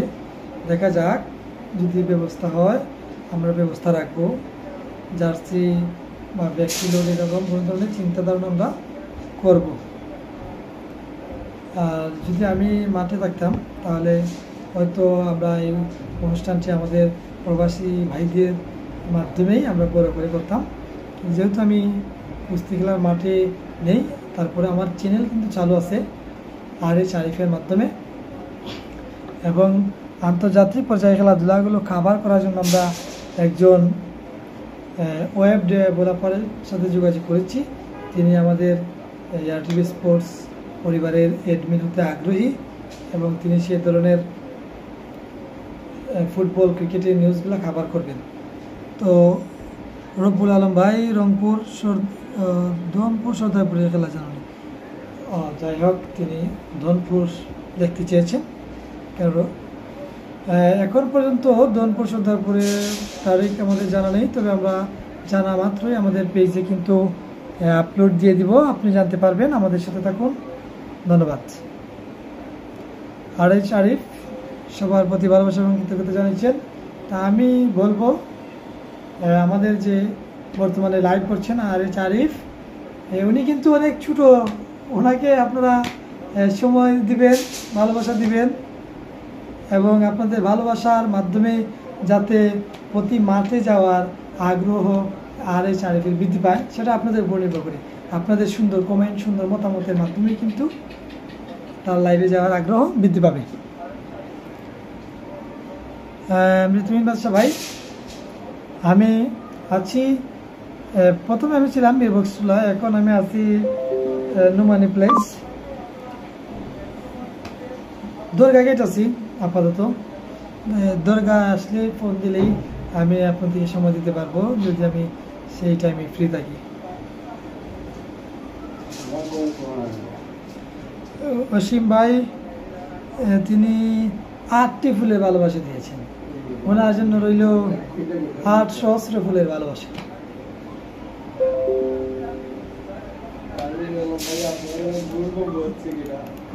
দেখা যাক যদি ব্যবস্থা হয় আমরা ব্যবস্থা রাখবো। জার্সি বা ব্যক্তি লোক এরকম কোনো ধরনের চিন্তা ধারণা আমরা করব। আর যদি আমি মাঠে থাকতাম তাহলে হয়তো আমরা এই অনুষ্ঠানটি আমাদের প্রবাসী ভাইদের মাধ্যমেই আমরা বড় করে করতাম। যেহেতু আমি কুস্তি খেলার মাঠে নেই, তারপরে আমার চ্যানেল কিন্তু চালু আছে আরএচ আরিফের মাধ্যমে এবং আন্তর্জাতিক পর্যায়ে খেলাধুলাগুলো কাভার করার জন্য আমরা একজন ওয়েব ডেভেলপারের সাথে যোগাযোগ করেছি। তিনি আমাদের এয়ার টিভি স্পোর্টস পরিবারের অ্যাডমিন হতে আগ্রহী এবং তিনি সে ধরনের ফুটবল ক্রিকেটের নিউজগুলো কাভার করবেন। তো রব্বুল আলম ভাই রংপুর ধনপুর সর্দারপুরে খেলা জানানি, যাই হোক তিনি ধনপুর দেখতে চেয়েছেন। কারণ এখন পর্যন্ত দন পরিশোধের তারিখ আমাদের জানা নেই, তবে আমরা জানা মাত্রই আমাদের পেজে কিন্তু আপলোড দিয়ে দিব, আপনি জানতে পারবেন। আমাদের সাথে থাকুন, ধন্যবাদ। আরিফ আরিফ সবার প্রতি ভালোবাসা এবং কৃতজ্ঞতা জানিয়েছেন। তা আমি বলবো আমাদের যে বর্তমানে লাইভ করছেন আরিফ, উনি কিন্তু অনেক ছোটো, ওনাকে আপনারা সময় দিবেন, ভালোবাসা দিবেন এবং আপনাদের ভালোবাসার মাধ্যমে যাতে প্রতি মাঠে যাওয়ার আগ্রহ আরিফের বৃদ্ধি পায়, সেটা আপনাদের উপর নির্ভর করে। আপনাদের সুন্দর কমেন্ট, সুন্দর মতামতের মাধ্যমে কিন্তু তার লাইভে যাওয়ার আগ্রহ বৃদ্ধি পাবে। মৃত্যুহীন বাদশা ভাই, আমি আছি, প্রথমে আমি ছিলাম বীরবক্সুলা, এখন আমি আছি নুমানি প্লেস, দরগা গেট আছি আপাতত। দরগা আসলে ফোন দিলেই আমি আপনাদেরকে সময় দিতে পারবো, যদি আমি সেই টাইমে ফ্রি থাকি। অসীম ভাই, তিনি 8টি ফুলের ভালোবাসা দিয়েছেন, ওনার জন্য রইল 8 সহস্র ফুলের ভালোবাসা।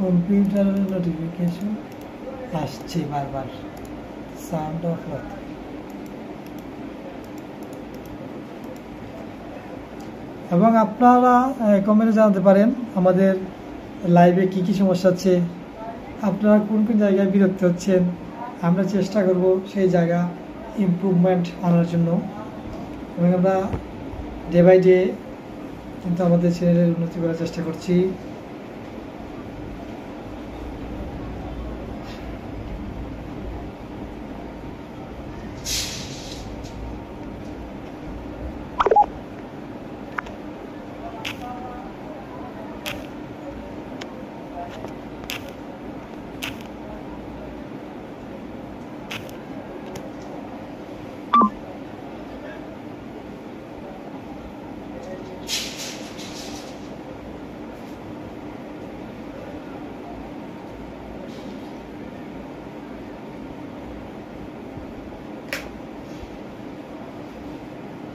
কম্পিউটার নোটিফিকেশন আসছে বারবার, সাউন্ড অফ। এবং আপনারা কমেন্টে জানাতে পারেন আমাদের লাইভে কি কি সমস্যা আছে, আপনারা কোন কোন জায়গায় বিরক্ত হচ্ছেন। আমরা চেষ্টা করব সেই জায়গা ইমপ্রুভমেন্ট আনার জন্য, এবং আমরা ডে বাই ডে কিন্তু আমাদের চ্যানেলের উন্নতি করার চেষ্টা করছি।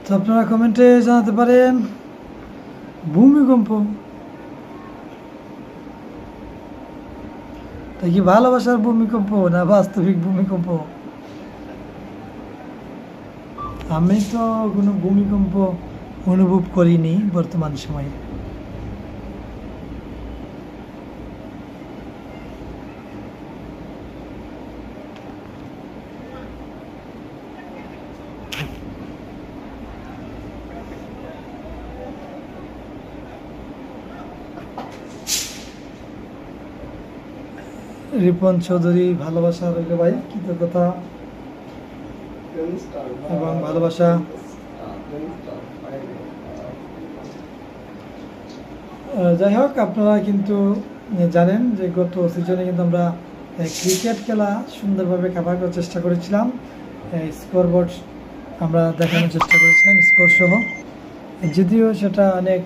তো আপনারা কমেন্টে জানাতে পারেন ভূমিকম্প, তা কি ভালোবাসার ভূমিকম্প না বাস্তবিক ভূমিকম্প? আমি তো কোনো ভূমিকম্প অনুভব করিনি বর্তমান সময়ে। রিপন চৌধুরী, ভালোবাসা রইল ভাই, কৃতজ্ঞতা এবং ভালোবাসা। যাই হোক, আপনারা কিন্তু জানেন যে গত সিজনে কিন্তু আমরা ক্রিকেট খেলা সুন্দরভাবে কাভার করার চেষ্টা করেছিলাম, স্কোরবোর্ড আমরা দেখানোর চেষ্টা করেছিলাম স্কোর সহ, যদিও সেটা অনেক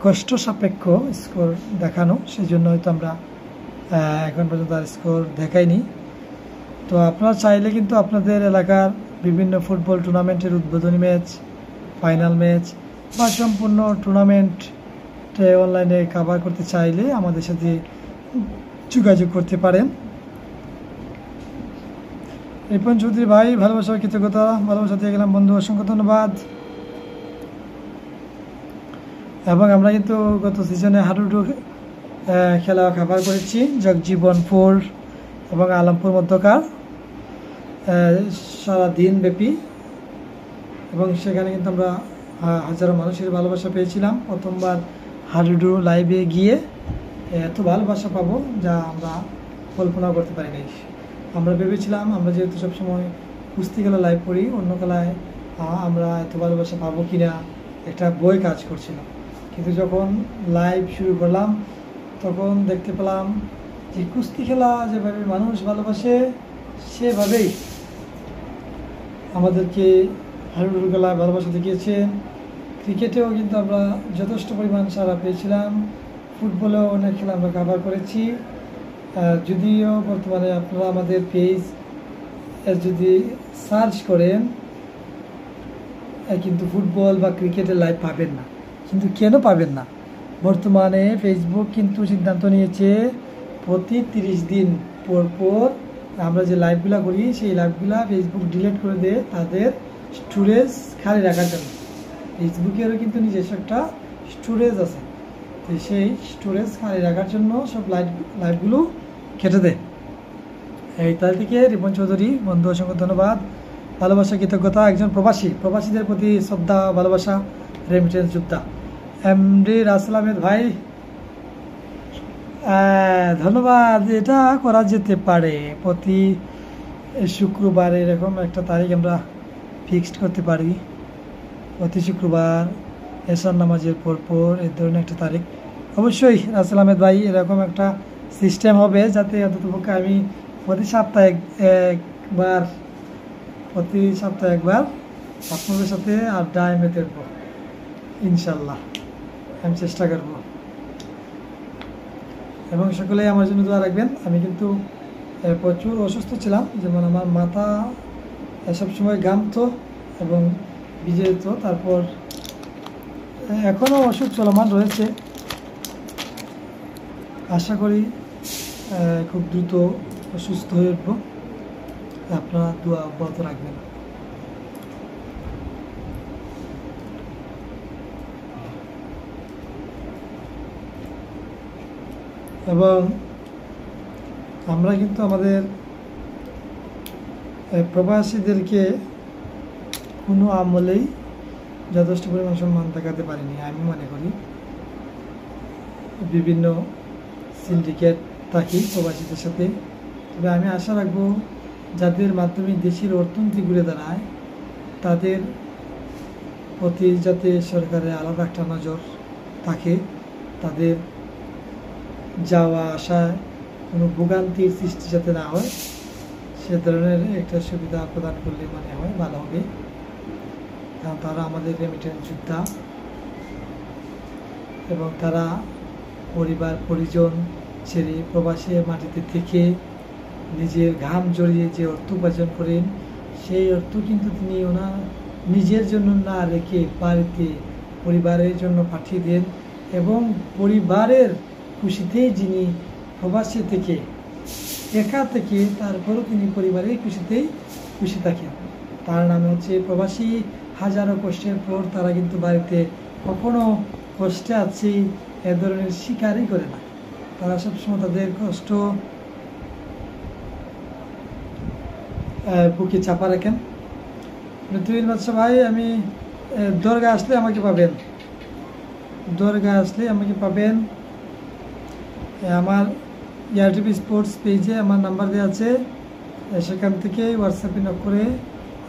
কষ্ট সাপেক্ষ স্কোর দেখানো, সেই জন্য হয়তো আমরা এখন পর্যন্ত আর স্কোর দেখাইনি। তো আপনারা চাইলে কিন্তু আপনাদের এলাকার বিভিন্ন ফুটবল টুর্নামেন্টের উদ্বোধনী ম্যাচ, ফাইনাল ম্যাচ বা সম্পূর্ণ টুর্নামেন্টে অনলাইনে কাভার করতে চাইলে আমাদের সাথে যোগাযোগ করতে পারেন। রিপন চৌধুরী ভাই, ভালোবাসা কৃতজ্ঞতা, ভালোবাসা দিয়ে গেলাম বন্ধু, অসংখ্য ধন্যবাদ। এবং আমরা কিন্তু গত সিজনে হাডুডু খেলা কাভার করেছি জগজীবনপুর এবং আলমপুর মধ্যকার সারা দিন ব্যাপী, এবং সেখানে কিন্তু আমরা হাজারো মানুষের ভালোবাসা পেয়েছিলাম। প্রথমবার হাডুডু লাইভে গিয়ে এত ভালোবাসা পাবো যা আমরা কল্পনা করতে পারি নাই। আমরা ভেবেছিলাম আমরা যেহেতু সবসময় কুস্তি খেলা লাইভ করি, অন্য খেলায় আমরা এত ভালোবাসা পাবো কিনা একটা বই কাজ করছিল, কিন্তু যখন লাইভ শুরু করলাম তখন দেখতে পেলাম যে কুস্তি খেলা যেভাবে মানুষ ভালোবাসে সেভাবেই আমাদেরকে হাডুডু খেলায় ভালোবাসা দেখিয়েছে। ক্রিকেটেও কিন্তু আমরা যথেষ্ট পরিমাণ সাড়া পেয়েছিলাম, ফুটবলেও অনেক খেলা আমরা কাভার করেছি, যদিও বর্তমানে আপনারা আমাদের পেজ যদি সার্চ করেন কিন্তু ফুটবল বা ক্রিকেটের লাইভ পাবেন না। কিন্তু কেন পাবেন না? বর্তমানে ফেসবুক কিন্তু সিদ্ধান্ত নিয়েছে প্রতি 30 দিন পর পর আমরা যে লাইভগুলো করি সেই লাইভগুলো ফেসবুক ডিলিট করে দেয় তাদের স্টোরেজ খালি রাখার জন্য। ফেসবুকেরও কিন্তু নিজস্ব একটা স্টোরেজ আছে, তো সেই স্টোরেজ খালি রাখার জন্য সব লাইভগুলো কেটে দেয়। এই তার থেকে রিপন চৌধুরী বন্ধু, অসংখ্য ধন্যবাদ, ভালোবাসা, কৃতজ্ঞতা। একজন প্রবাসীদের প্রতি শ্রদ্ধা, ভালোবাসা, রেমিটেন্স যোদ্ধা এমডি রাসেল আহমেদ ভাই, ধন্যবাদ। এটা করা যেতে পারে, প্রতি শুক্রবার এরকম একটা তারিখ আমরা ফিক্সড করতে পারি। প্রতি শুক্রবার এশার নামাজের পর এই ধরনের একটা তারিখ অবশ্যই রাসেল আহমেদ ভাই এরকম একটা সিস্টেম হবে, যাতে অন্ততপক্ষে আমি প্রতি সপ্তাহে একবার আপনাদের সাথে আড্ডায় মেতে দেবো ইনশাল্লাহ। আমি চেষ্টা করব এবং সকলেই আমার জন্য দোয়া রাখবেন। আমি কিন্তু প্রচুর অসুস্থ ছিলাম, যেমন আমার মাথা সবসময় ঘামতো এবং ভিজে যেত। তারপর এখনও ওষুধ চলমান রয়েছে, আশা করি খুব দ্রুত সুস্থ হয়ে উঠব। আপনারা দোয়া অব্যাহত রাখবেন। এবং আমরা কিন্তু আমাদের প্রবাসীদেরকে কোনো আমলেই যথেষ্ট পরিমাণ সম্মান দেখাতে পারিনি আমি মনে করি। বিভিন্ন সিন্ডিকেট থাকি প্রবাসীদের সাথে, তবে আমি আশা রাখবো যাদের মাধ্যমে দেশের অর্থনীতি ঘুরে দাঁড়ায় তাদের প্রতি যাতে সরকারের আলাদা একটা নজর থাকে, তাদের যাওয়া আসায় কোনো ভোগান্তির সৃষ্টি যাতে না হয় সে ধরনের একটা সুবিধা প্রদান করলে মনে হয় ভালো হবে। কারণ তারা আমাদের রেমিটেন্স যোদ্ধা এবং তারা পরিবার পরিজন ছেড়ে প্রবাসী মাটিতে থেকে নিজের ঘাম জড়িয়ে যে অর্থ উপার্জন করেন সেই অর্থ কিন্তু তিনি ওনার নিজের জন্য না রেখে বাড়িতে পরিবারের জন্য পাঠিয়ে দেন এবং পরিবারের খুশিতেই যিনি প্রবাসী থেকে একা থেকে তারপরও তিনি পরিবারের খুশিতেই খুশি থাকেন। তার নামে হচ্ছে প্রবাসী। হাজারো কষ্টের পর তারা কিন্তু বাড়িতে কখনো কষ্টে আছি এ ধরনের স্বীকারই করে না। তারা সবসময় তাদের কষ্ট বুকে চাপা রাখেন। পৃথিবীর বাদশা ভাই, আমি দরগা আসলে আমাকে পাবেন, আমার ইয়ারটিভি স্পোর্টস পেজে আমার নাম্বার দেওয়া আছে, সেখান থেকে হোয়াটসঅ্যাপে নক করে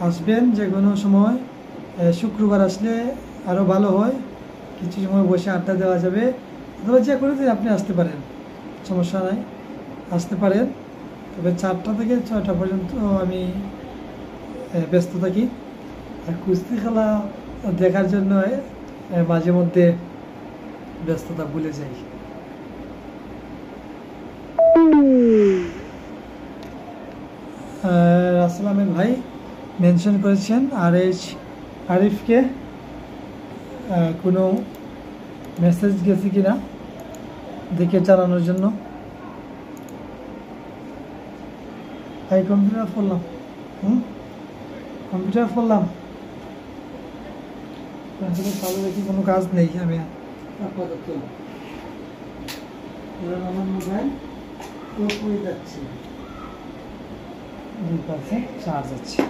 আসবেন যে কোনো সময়। শুক্রবার আসলে আরও ভালো হয়, কিছু সময় বসে আড্ডা দেওয়া যাবে, অথবা যে কোনো দিন আপনি আসতে পারেন, সমস্যা নাই, আসতে পারেন। তবে 4টা থেকে 6টা পর্যন্ত আমি ব্যস্ত থাকি। আর কুস্তি খেলা দেখার জন্য মাঝে মধ্যে ব্যস্ততা ভুলে যাই। রাসেল আহমেদ ভাই মেনশন করেছেন আরিফকে কোনো মেসেজ গেছে কিনা দেখে জানানোর জন্য। কম্পিউটার করলাম চালু রেখে কোনো কাজ নেই। আমি আপাতত আমার মোবাইল যাচ্ছি, 2% চার্জ আছে।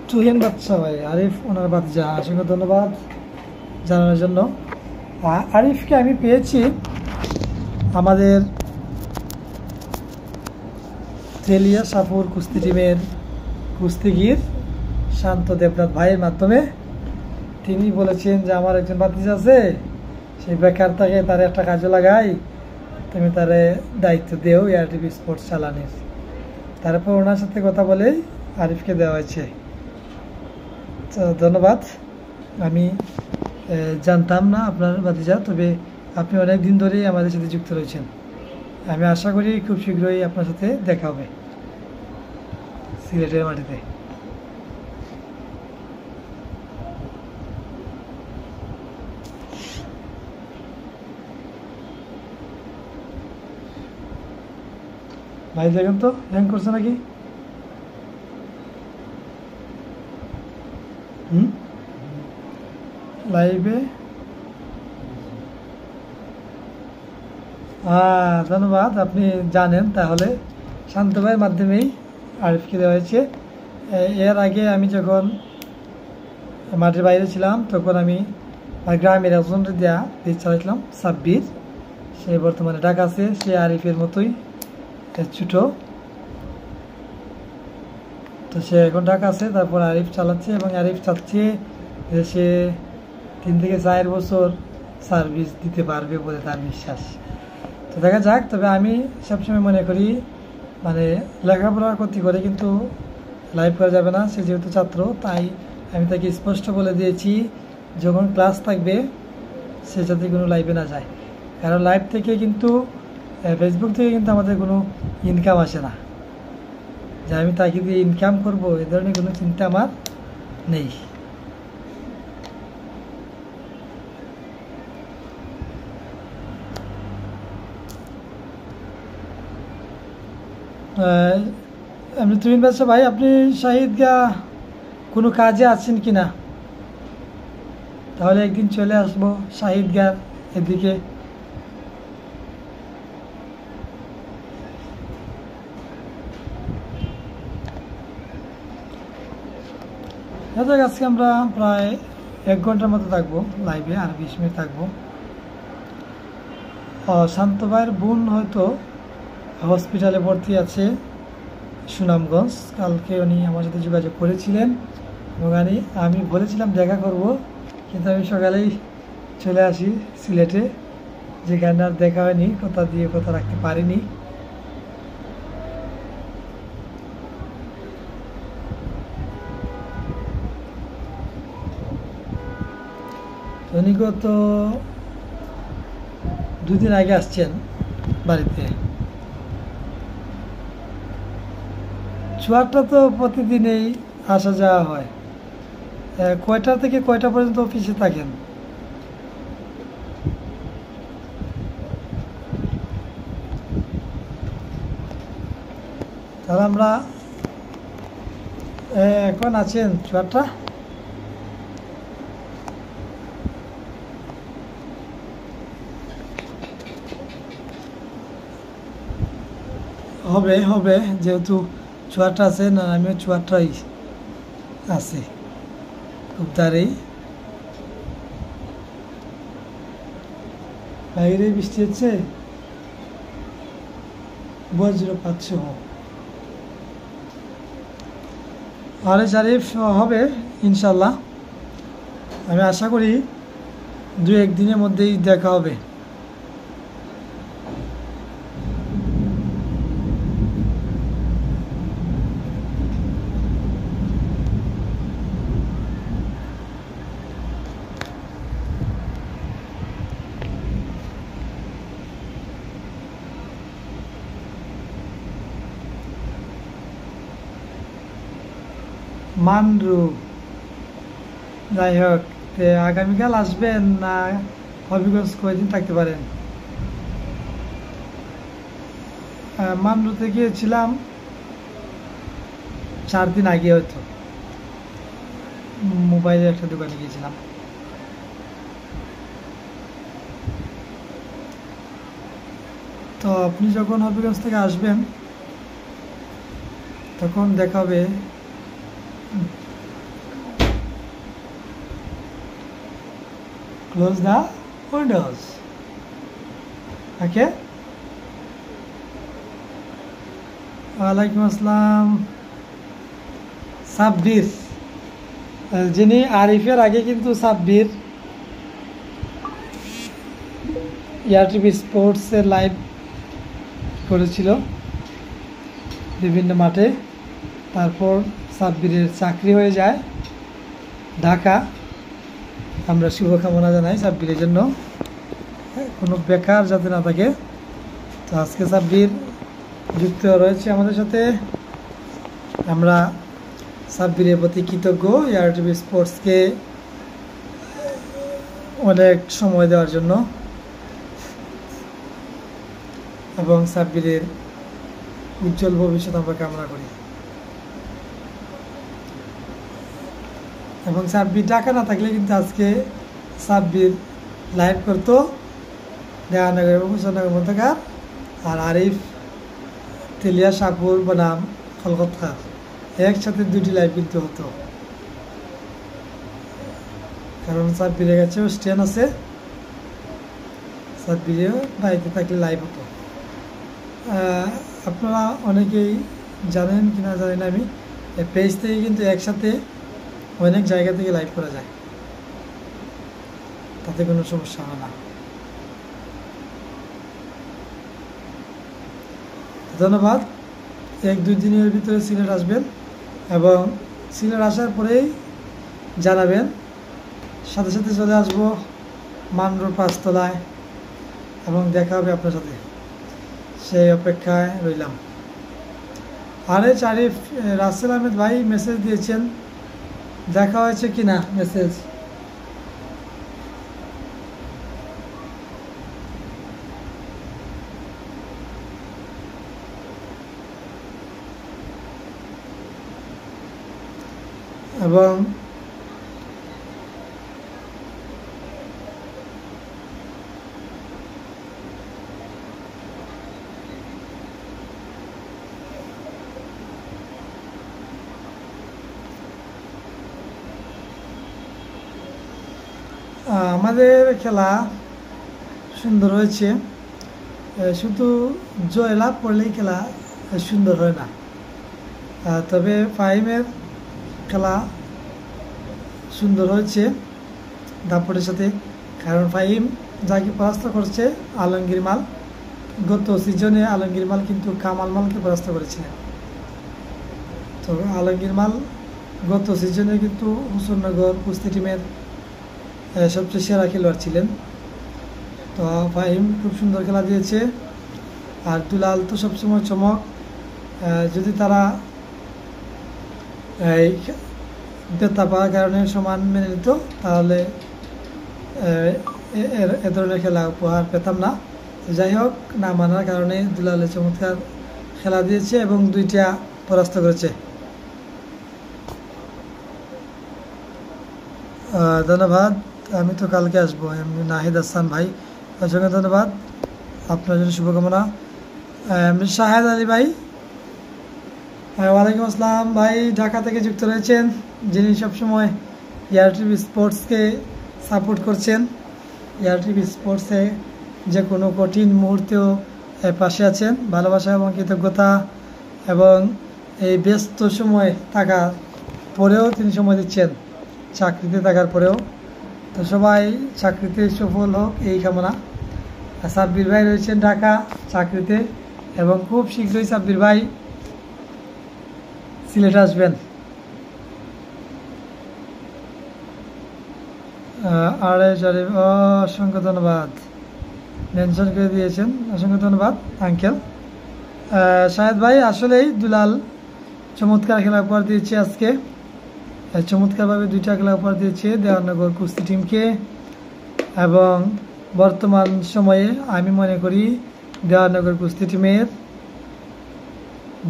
তুহিন বাচ্চা ভাই, আরিফ ওনার বাচ্চা, অসংখ্য ধন্যবাদ জানানোর জন্য। আরিফকে আমি পেয়েছি আমাদের তেলিয়া সাপুর কুস্তি টিমের কুস্তিগির শান্ত দেবনাথ ভাইয়ের মাধ্যমে। তিনি বলেছেন যে আমার একজন ভাতিজা আছে, সেই বেকার থাকে, তার একটা কাজে লাগাই, তুমি তারে দায়িত্ব দেও ইয়ারটিভি স্পোর্টস চালানোর। তারপর ওনার সাথে কথা বলেই আরিফকে দেওয়া হয়েছে। ধন্যবাদ। আমি জানতাম না আপনার ভাতিজা, তবে আপনি অনেক দিন ধরেই আমাদের সাথে যুক্ত রয়েছেন। আমি আশা করি খুব শীঘ্রই আপনার সাথে দেখা হবে সিলেটের মাটিতে। ভাই দেখেন তো হ্যাং করছে নাকি? লাইভে ধন্যবাদ। আপনি জানেন তাহলে শান্ত ভাইয়ের মাধ্যমেই আরিফকে দেওয়া হয়েছে। এর আগে আমি যখন মাঠের বাইরে ছিলাম তখন আমি গ্রামের একজনের দেওয়া পেজ চালাইছিলাম, সাব্বির। সে বর্তমানে ঢাকা আছে, সে আরিফের মতোই ছোটো। তো সে এখন ঢাকা আছে, তারপর আরিফ চালাচ্ছে এবং আরিফ চাচ্ছে যে সে 3 থেকে 4 বছর সার্ভিস দিতে পারবে বলে তার বিশ্বাস। তো দেখা যাক। তবে আমি সবসময় মনে করি মানে লেখাপড়ার ক্ষতি করে কিন্তু লাইভ করা যাবে না। সে যেহেতু ছাত্র, তাই আমি তাকে স্পষ্ট বলে দিয়েছি যখন ক্লাস থাকবে সে যাতে কোনো লাইভে না যায়, কারণ লাইভ থেকে কিন্তু ফেসবুক থেকে কিন্তু আমাদের কোনো ইনকাম আসে না, যে আমি তাকে দিয়ে ইনকাম করব এ ধরনের কোনো চিন্তা আমার নেই। এমনি তুমিন বাদশা ভাই, আপনি শাহিদগা কোনো কাজে আছেন কি না? তাহলে একদিন চলে আসবো শাহিদগার এদিকে। আজকে আমরা প্রায় 1 ঘন্টার মতো থাকবো লাইভে, আর 20 মিনিট থাকবো। শান্ত ভাইয়ের বোন হয়তো হসপিটালে ভর্তি আছে সুনামগঞ্জ। কালকে উনি আমার সাথে যোগাযোগ করেছিলেন এবং আমি বলেছিলাম দেখা করব, কিন্তু আমি সকালেই চলে আসি সিলেটে, যেখানে আর দেখা হয়নি, কথা দিয়ে কথা রাখতে পারিনি। উনি গত 2 দিন আগে আসছেন বাড়িতে। চুয়ারটা তো প্রতিদিনই আসা যাওয়া হয়। কয়টা থেকে কয়টা পর্যন্ত অফিসে থাকেন? তাহলে আমরা এখন আছেন চুয়ারটা। হবে হবে, যেহেতু চুয়ারটা আছেন আর আমিও চুয়ারটাই আছি খুব তাড়াতাড়ি। বাইরে বৃষ্টি হচ্ছে, বজ্রপাত সহ। আরে শারিফ, হবে ইনশাল্লাহ। আমি আশা করি 2-1 দিনের মধ্যেই দেখা হবে। মানরু, যাই হোক, আগামীকাল আসবেন না হবিগঞ্জ কয়দিন থাকতে পারেন? মানরুতে গিয়েছিলাম 4 দিন আগে, হয়তো মোবাইলের একটা দোকানে গিয়েছিলাম। তো আপনি যখন হবিগঞ্জ থেকে আসবেন তখন দেখা হবে। Close the windows. Okay. ওয়ালাইকুম আসসালাম। সাব্বির, যিনি আরিফের আগে কিন্তু সাব্বির টিভি স্পোর্টসের লাইভ করেছিল বিভিন্ন মাঠে। তারপর সাব্বিরের চাকরি হয়ে যায়, ঢাকা। আমরা শুভকামনা জানাই সাব্বিরের জন্য, কোনো বেকার যাতে না থাকে। তো আজকে সাব্বির যুক্ত রয়েছে আমাদের সাথে। আমরা সাব্বিরের প্রতি কৃতজ্ঞ এআরটিভি স্পোর্টসকে অনেক সময় দেওয়ার জন্য এবং সাব্বিরের উজ্জ্বল ভবিষ্যৎ আমরা কামনা করি। এবং সাব্বির ঢাকা না থাকলে কিন্তু আজকে সাব্বির লাইভ করতো দেওয়ানগর এবং হুসেনগর মধ্যকার, আর আরিফ তেলিয়া শাহপুর বনাম কলকাতা একসাথে দুটি লাইভ কিন্তু হতো, কারণ সাব্বিরের কাছেও স্ট্যান্ড আছে। সাব্বিরেও বাড়িতে থাকলে লাইভ হতো। আপনারা অনেকেই জানেন কিনা জানি না, আমি পেজ থেকে কিন্তু একসাথে অনেক জায়গা থেকে লাইভ করা যায়, তাতে কোনো সমস্যা হয় না। ধন্যবাদ। 1-2 দিনের ভিতরে সিলেট আসবেন এবং সিলেট আসার পরেই জানাবেন, সাথে সাথে চলে আসবো মানরোড 5 তলায় এবং দেখা হবে আপনার সাথে। সেই অপেক্ষায় রইলাম। আরে আরিফ রাসেল আহমেদ ভাই মেসেজ দিয়েছেন, দেখা হয়েছে কিনা মেসেজ? এবং আমাদের খেলা সুন্দর হয়েছে, শুধু জয়লাভ করলেই খেলা সুন্দর হয় না। তবে ফাহিমের খেলা সুন্দর হয়েছে দাপটের সাথে, কারণ ফাহিম যাকে পরাস্ত করছে আলমগীর মাল, গত সিজনে আলমগীর মাল কিন্তু কামাল মালকে পরাস্ত করেছিলেন। তো আলমগীর মাল গত সিজনে কিন্তু হুসেননগর কুস্তি টিমের সবচেয়ে সেরা খেলোয়াড় ছিলেন। তো ফাহিম খুব সুন্দর খেলা দিয়েছে, আর দুলাল তো সবসময় চমক। যদি তারা এই বেতা পাওয়ার কারণে সমান মেনে নিত, তাহলে এ ধরনের খেলা উপহার পেতাম না। যাই হোক, না মানার কারণে দুলালে চমৎকার খেলা দিয়েছে এবং 2টা পরাস্ত করেছে। ধন্যবাদ। আমি তো কালকে আসবো। নাহিদ হাসান ভাই, অসংখ্য ধন্যবাদ, আপনার জন্য শুভকামনা। শাহেদ আলী ভাই, ওয়ালাইকুম আসসালাম ভাই, ঢাকা থেকে যুক্ত রয়েছেন, যিনি সবসময় এআরটিভি স্পোর্টসকে সাপোর্ট করছেন। এআরটিভি স্পোর্টসে যে কোনো কঠিন মুহূর্তেও পাশে আছেন। ভালোবাসা এবং কৃতজ্ঞতা, এবং এই ব্যস্ত সময় থাকার পরেও তিনি সময় দিচ্ছেন, চাকরিতে থাকার পরেও। তো সবাই চাকরিতে সফল হোক এই কামনা। সাব্বির ভাই রয়েছেন ঢাকা চাকরিতে, এবং খুব শীঘ্রই সাব্বির ভাই সিলেটে আসবেন। অসংখ্য ধন্যবাদ, মেনশন করে দিয়েছেন, অসংখ্য ধন্যবাদ আঙ্কেল। শাহেদ ভাই, আসলেই দুলাল চমৎকার খেলা উপহার দিয়েছে আজকে, চমৎকারভাবে 2টা খেলা উপহার দিয়েছে দেওয়ানগর কুস্তি টিমকে। এবং বর্তমান সময়ে আমি মনে করি দেওয়ানগর কুস্তি টিমের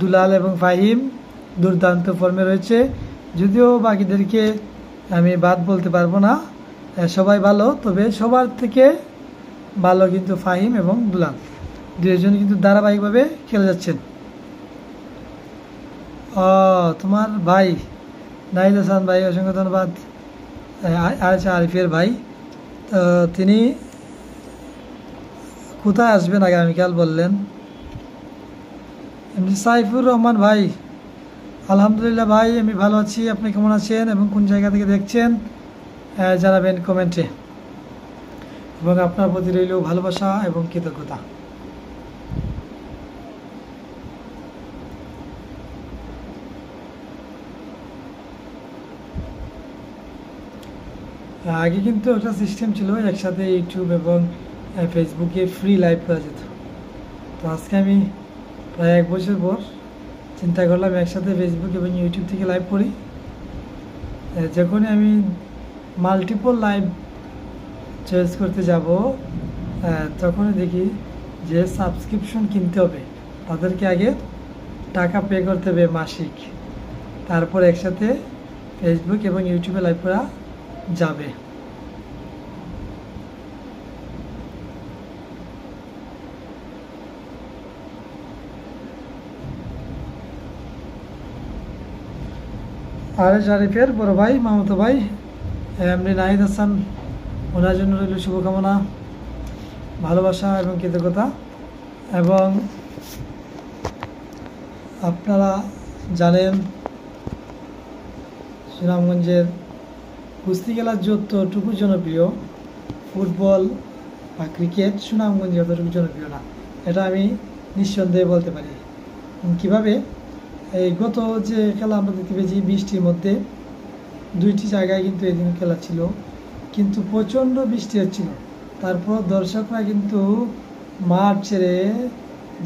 দুলাল এবং ফাহিম দুর্দান্ত ফর্মে রয়েছে। যদিও বাকিদেরকে আমি বাদ বলতে পারবো না, সবাই ভালো, তবে সবার থেকে ভালো কিন্তু ফাহিম এবং দুলাল, 2জন কিন্তু ধারাবাহিকভাবে খেলে যাচ্ছেন। তোমার ভাই নাহিদ হাসান ভাই, অসংখ্য ধন্যবাদ। আরিফের ভাই, তিনি কোথায় আসবেন আগামীকাল বললেন? এমনি সাইফুর রহমান ভাই, আলহামদুলিল্লাহ ভাই, আমি ভালো আছি, আপনি কেমন আছেন এবং কোন জায়গা থেকে দেখছেন জানাবেন কমেন্টে। এবং আপনার প্রতি রইল ভালোবাসা এবং কৃতজ্ঞতা। আগে কিন্তু একটা সিস্টেম ছিল একসাথে ইউটিউব এবং ফেসবুকে ফ্রি লাইভ করা যেত। তো আজকে আমি প্রায় 1 বছর পর চিন্তা করলাম একসাথে ফেসবুক এবং ইউটিউব থেকে লাইভ করি। যখনই আমি মাল্টিপল লাইভ চয়েস করতে যাব তখনই দেখি যে সাবস্ক্রিপশন কিনতে হবে, তাদেরকে আগে টাকা পে করতে হবে মাসিক, তারপর একসাথে ফেসবুক এবং ইউটিউবে লাইভ করা যাবে। আরে শরীফের বড় ভাই, মামাতো ভাই এমনি নাহিদ হাসান, ওনার জন্য রইল শুভকামনা, ভালোবাসা এবং কৃতজ্ঞতা। এবং আপনারা জানেন সুনামগঞ্জের কুস্তি খেলা যতটুকু জনপ্রিয়, ফুটবল বা ক্রিকেট সুনামগঞ্জে অতটুকু জনপ্রিয় না, এটা আমি নিঃসন্দেহে বলতে পারি। কিভাবে? এই গত যে খেলা আমরা দেখতে পেয়েছি বৃষ্টির মধ্যে, 2টি জায়গায় কিন্তু এদিন খেলা ছিল, কিন্তু প্রচণ্ড বৃষ্টি হচ্ছিল, তারপর দর্শকরা কিন্তু মাঠ ছেড়ে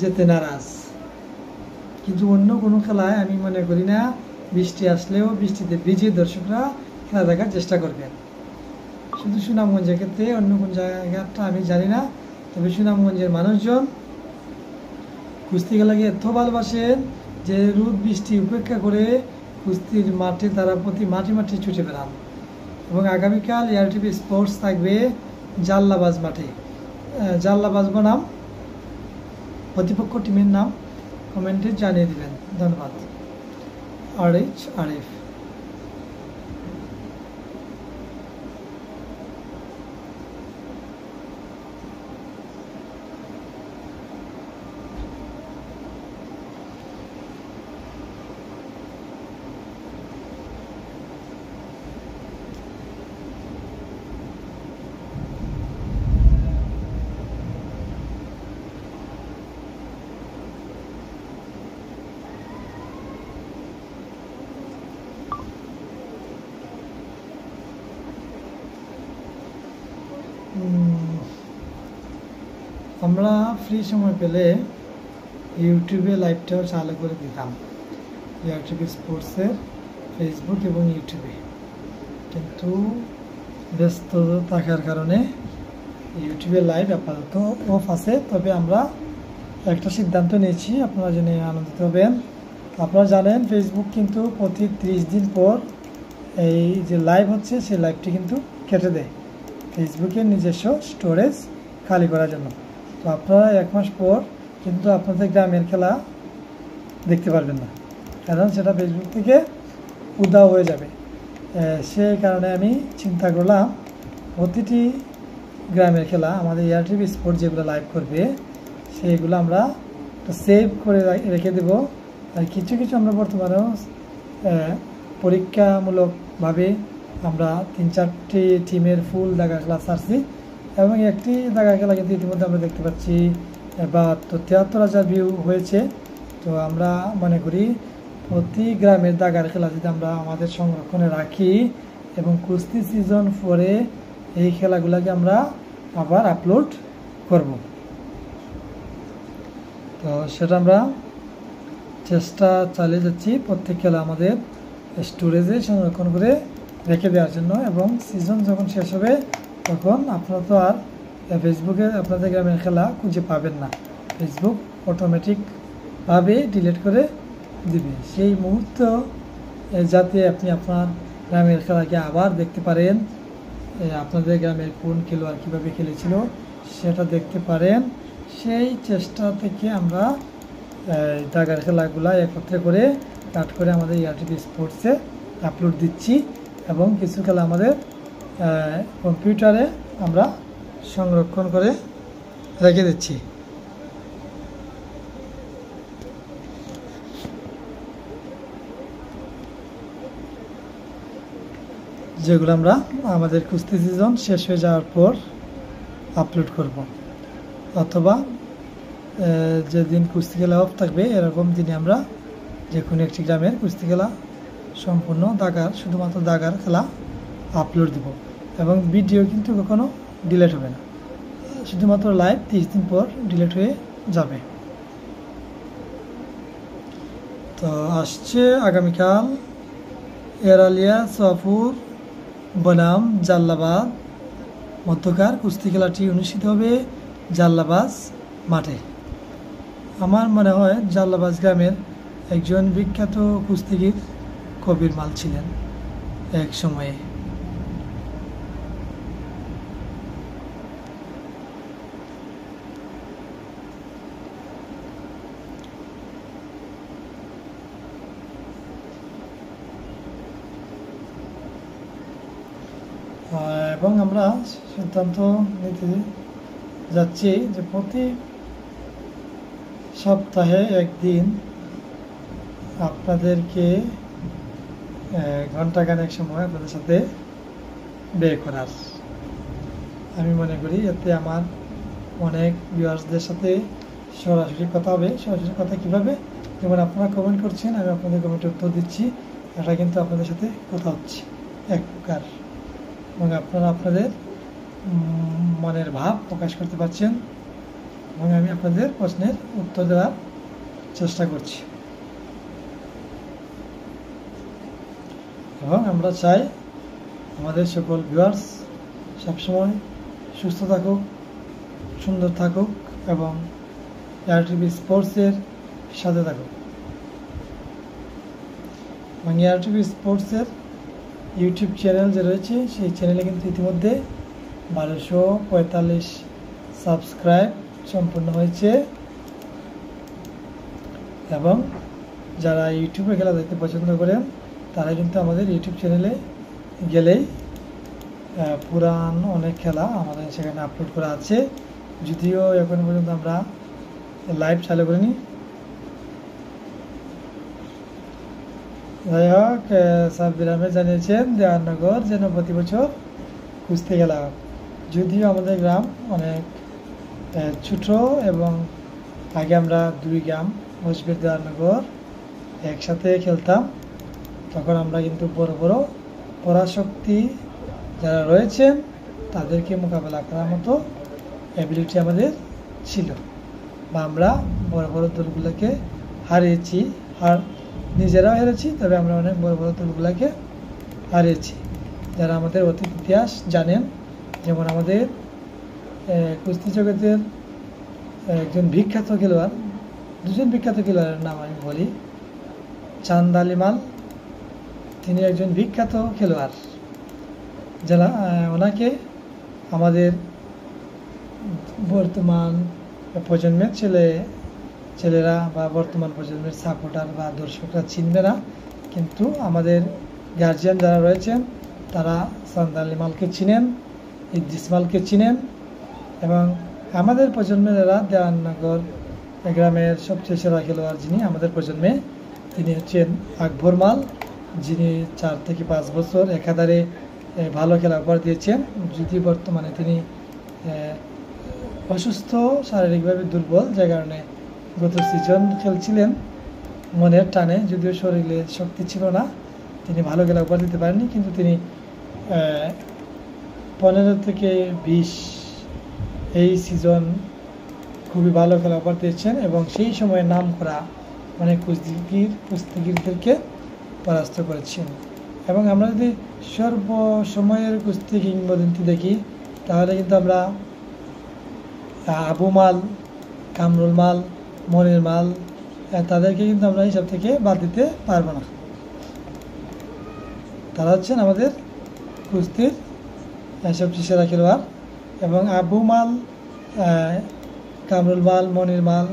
যেতে নারাজ। কিন্তু অন্য কোনো খেলায় আমি মনে করি না বৃষ্টি আসলেও বৃষ্টিতে ভিজে দর্শকরা খেলা দেখার চেষ্টা করবেন। শুধু সুনামগঞ্জের ক্ষেত্রে, অন্য কোন জায়গাটা আমি জানি না, তবে সুনামগঞ্জের মানুষজন কুস্তি খেলাকে এত ভালোবাসেন যে রোদ বৃষ্টি উপেক্ষা করে কুস্তির মাঠে তারা প্রতি মাঠে ছুটে বেড়ান। এবং আগামীকাল এআরটিভি স্পোর্টস থাকবে জাল্লাবাজ মাঠে। জাল্লাবাজ বনাম প্রতিপক্ষ টিমের নাম কমেন্টে জানিয়ে দিবেন। ধন্যবাদ। আরিফ আমরা ফ্রি সময় পেলে ইউটিউবে লাইভটাও চালু করে দিতাম, এআরটিভি স্পোর্টসের ফেসবুক এবং ইউটিউবে, কিন্তু ব্যস্ত থাকার কারণে ইউটিউবে লাইভ আপাতত অফ আছে। তবে আমরা একটা সিদ্ধান্ত নিয়েছি, আপনারা জেনে আনন্দিত হবেন। আপনারা জানেন ফেসবুক কিন্তু প্রতি 30 দিন পর এই যে লাইভ হচ্ছে সেই লাইভটি কিন্তু কেটে দেয় ফেসবুকের নিজস্ব স্টোরেজ খালি করার জন্য। তো আপনারা 1 মাস পর কিন্তু আপনাদের গ্রামের খেলা দেখতে পারবেন না, কারণ সেটা ফেসবুক থেকে উধাও হয়ে যাবে। সেই কারণে আমি চিন্তা করলাম প্রতিটি গ্রামের খেলা আমাদের এআরটিভি স্পোর্ট যেগুলো লাইভ করবে সেইগুলো আমরা সেভ করে রেখে দেব। আর কিছু আমরা বর্তমানেও পরীক্ষামূলকভাবে আমরা 3-4টি টিমের ফুল দাগা খেলা ছাড়ছি, এবং একটি দাগা খেলা কিন্তু ইতিমধ্যে আমরা দেখতে পাচ্ছি 73,000 ভিউ হয়েছে। তো আমরা মনে করি প্রতি গ্রামের দাগার খেলা যদি আমরা আমাদের সংরক্ষণে রাখি এবং কুস্তি সিজন 4-এ এই খেলাগুলোকে আমরা আবার আপলোড করব। তো সেটা আমরা চেষ্টা চালিয়ে যাচ্ছি প্রত্যেক খেলা আমাদের স্টোরেজে সংরক্ষণ করে রেখে দেওয়ার জন্য। এবং সিজন যখন শেষ হবে তখন আপনারা তো আর ফেসবুকে আপনাদের গ্রামের খেলা খুঁজে পাবেন না, ফেসবুক অটোমেটিকভাবে ডিলিট করে দিবে। সেই মুহূর্ত যাতে আপনি আপনার গ্রামের খেলাকে আবার দেখতে পারেন, আপনাদের গ্রামের কোন খেলোয়াড় কীভাবে খেলেছিল সেটা দেখতে পারেন, সেই চেষ্টা থেকে আমরা দাগার খেলাগুলা একত্রে করে কাট করে আমাদের এআরটিভি স্পোর্টসে আপলোড দিচ্ছি। এবং কিছু খেলা আমাদের কম্পিউটারে আমরা সংরক্ষণ করে রেখে দিচ্ছি। যেগুলো আমরা আমাদের কুস্তি সিজন শেষ হয়ে যাওয়ার পর আপলোড করব, অথবা যেদিন কুস্তি খেলা অফ থাকবে এরকম দিনে আমরা যে কোনো একটি গ্রামের কুস্তি খেলা সম্পূর্ণ দাগার, শুধুমাত্র দাগার খেলা আপলোড দেব। এবং ভিডিও কিন্তু কখনো ডিলিট হবে না, শুধুমাত্র লাইভ 30 দিন পর ডিলিট হয়ে যাবে। তো আসছে আগামীকাল এরালিয়া সোয়াপুর বনাম জাল্লাবাদ মধ্যকার কুস্তি খেলাটি অনুষ্ঠিত হবে জাল্লাবাজ মাঠে। আমার মনে হয় জাল্লাবাজ গ্রামের একজন বিখ্যাত কুস্তিগির কবির মাল ছিলেন এক সময়ে। এবং আমরা সিদ্ধান্ত নিতে যাচ্ছি যে প্রতি সপ্তাহে একদিন আপনাদেরকে ঘন্টাখানেক সময় আপনাদের সাথে ব্যয় করার। আমি মনে করি এতে আমার অনেক ভিউয়ার্সদের সাথে সরাসরি কথা হবে। সরাসরি কথা কীভাবে? যেমন আপনারা কমেন্ট করছেন, আমি আপনাদের কমেন্টে উত্তর দিচ্ছি, এটা কিন্তু আপনাদের সাথে কথা হচ্ছে এক প্রকার, এবং আপনারা আপনাদের মনের ভাব প্রকাশ করতে পারছেন এবং আমি আপনাদের প্রশ্নের উত্তর দেওয়ার চেষ্টা করছি। এবং আমরা চাই আমাদের সকল ভিউয়ার্স সবসময় সুস্থ থাকুক, সুন্দর থাকুক এবং এআরটিভি স্পোর্টসের সাথে থাকুক। এবং এআরটিভি স্পোর্টসের ইউটিউব চ্যানেল যে রয়েছে সেই চ্যানেলে কিন্তু ইতিমধ্যে 1245 সাবস্ক্রাইব সম্পূর্ণ হয়েছে। এবং যারা ইউটিউবে খেলা দেখতে পছন্দ করেন তারা কিন্তু আমাদের ইউটিউব চ্যানেলে গেলেই পুরান অনেক খেলা আমাদের সেখানে আপলোড করা আছে, যদিও এখন পর্যন্ত আমরা লাইভ চালু করিনি। যাই হোক, সাব্বির আহমেদ জানিয়েছেন দেওয়ানগর যেন প্রতি বছর কুস্তি খেলা, যদিও আমাদের গ্রাম অনেক ছোট এবং আগে আমরা 2 গ্রাম বসবির দেওয়ানগর একসাথে খেলতাম, তখন আমরা কিন্তু বড় বড় পরাশক্তি যারা রয়েছেন তাদেরকে মোকাবেলা করার মতো অ্যাবিলিটি আমাদের ছিল, বা আমরা বড় বড় দলগুলোকে হারিয়েছি, নিজেরাও হেরেছি, তবে আমরা অনেক বড় বড় দলগুলোকে হারিয়েছি। যারা আমাদের অতীত ইতিহাস জানেন, যেমন আমাদের কুস্তি জগতের একজন বিখ্যাত খেলোয়াড়, 2জন বিখ্যাত খেলোয়াড়ের নাম আমি বলি। চাঁদ আলী মাল, তিনি একজন বিখ্যাত খেলোয়াড়, যারা ওনাকে আমাদের বর্তমান প্রজন্মের ছেলেরা বা বর্তমান প্রজন্মের সাপোর্টার বা দর্শকরা চিনবে না, কিন্তু আমাদের গার্জিয়ান যারা রয়েছেন তারা চাঁদ আলী মালকে চিনেন, ইদ্রিস মালকে চিনেন। এবং আমাদের প্রজন্মের এরা দেওয়ানগর গ্রামের সবচেয়ে সেরা খেলোয়াড় যিনি আমাদের প্রজন্মে, তিনি হচ্ছেন আকবর মাল, যিনি 4 থেকে 5 বছর একাধারে ভালো খেলা উপহার দিয়েছেন। যদি বর্তমানে তিনি অসুস্থ, শারীরিকভাবে দুর্বল, যে কারণে গত সিজন খেলছিলেন মনের টানে, যদিও শরীরে শক্তি ছিল না, তিনি ভালো খেলা উপহার দিতে পারেননি, কিন্তু তিনি 15 থেকে 20 এই সিজন খুবই ভালো খেলা উপহার দিয়েছেন এবং সেই সময় নাম করা অনেক কুস্তিগিরদেরকে পরাস্ত করেছেন। এবং আমরা যদি সর্বসময়ের কুস্তি কিংবদন্তি দেখি তাহলে কিন্তু আমরা আবু মাল, কামরুল মাল, মনির মাল, তাদেরকে কিন্তু আমরা হিসাব থেকে বাদ দিতে পারবো না। তারা হচ্ছেন আমাদের কুস্তির সবচেয়ে সেরা খেলোয়াড়। এবং আবু মাল, কামরুল মাল, মনির মাল,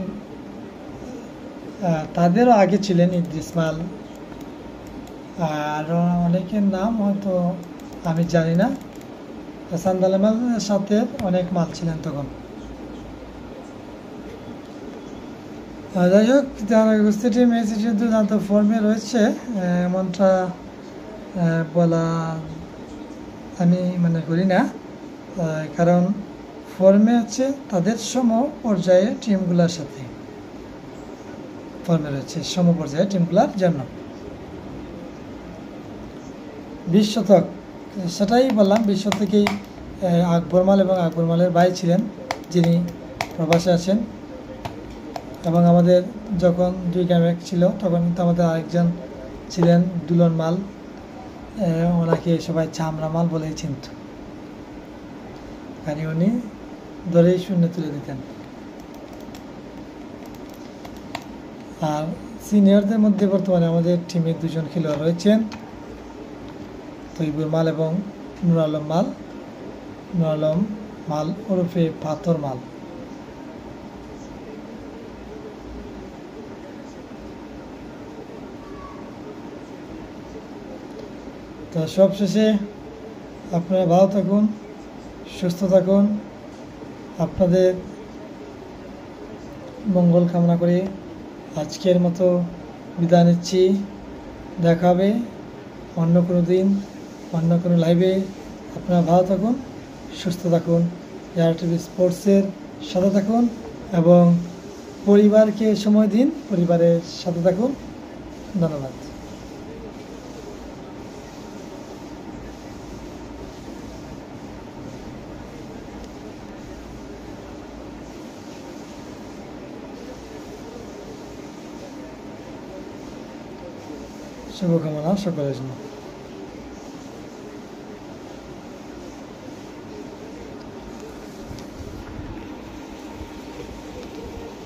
তাদেরও আগে ছিলেন ইদ্রিস মাল, আর অনেকের নাম হয়তো আমি জানি না। চাঁদ আলী মালের সাথে অনেক মাল ছিলেন তখন। যাই হোক, কুস্তিটি মেসি দুর্দান্ত ফর্মে রয়েছে এমনটা বলা আমি মনে করি না, কারণ ফর্মে হচ্ছে তাদের সম পর্যায়ে টিমগুলোর সাথে ফর্মে রয়েছে, সম পর্যায়ে টিমগুলোর জন্য। 20 শতক সেটাই বললাম, বিশ্ব থেকেই আকবর মাল এবং আকবর মালের ভাই ছিলেন, যিনি প্রবাসে আছেন। এবং আমাদের যখন 2 গ্রামে ছিল তখন কিন্তু আমাদের আরেকজন ছিলেন দুলন মাল, ওনাকে সবাই চামড়া মাল বলেই চিনত, কারণ উনি ধরেই শূন্য তুলে দিতেন। আর সিনিয়রদের মধ্যে বর্তমানে আমাদের টিমে 2 জন খেলোয়াড় রয়েছেন, তৈবুর মাল এবং নুর আলম মাল। নুর আলম মাল ওরফে পাথর মাল। তো সবশেষে আপনারা ভালো থাকুন, সুস্থ থাকুন, আপনাদের মঙ্গল কামনা করে আজকের মতো বিদায় নিচ্ছি। দেখা হবে অন্য কোনো দিন, অন্য কোনো লাইভে। আপনারা ভালো থাকুন, সুস্থ থাকুন, এআর টিভি স্পোর্টসের সাথে থাকুন এবং পরিবারকে সময় দিন, পরিবারের সাথে থাকুন। ধন্যবাদ। শুভকামনা সকলের জন্য।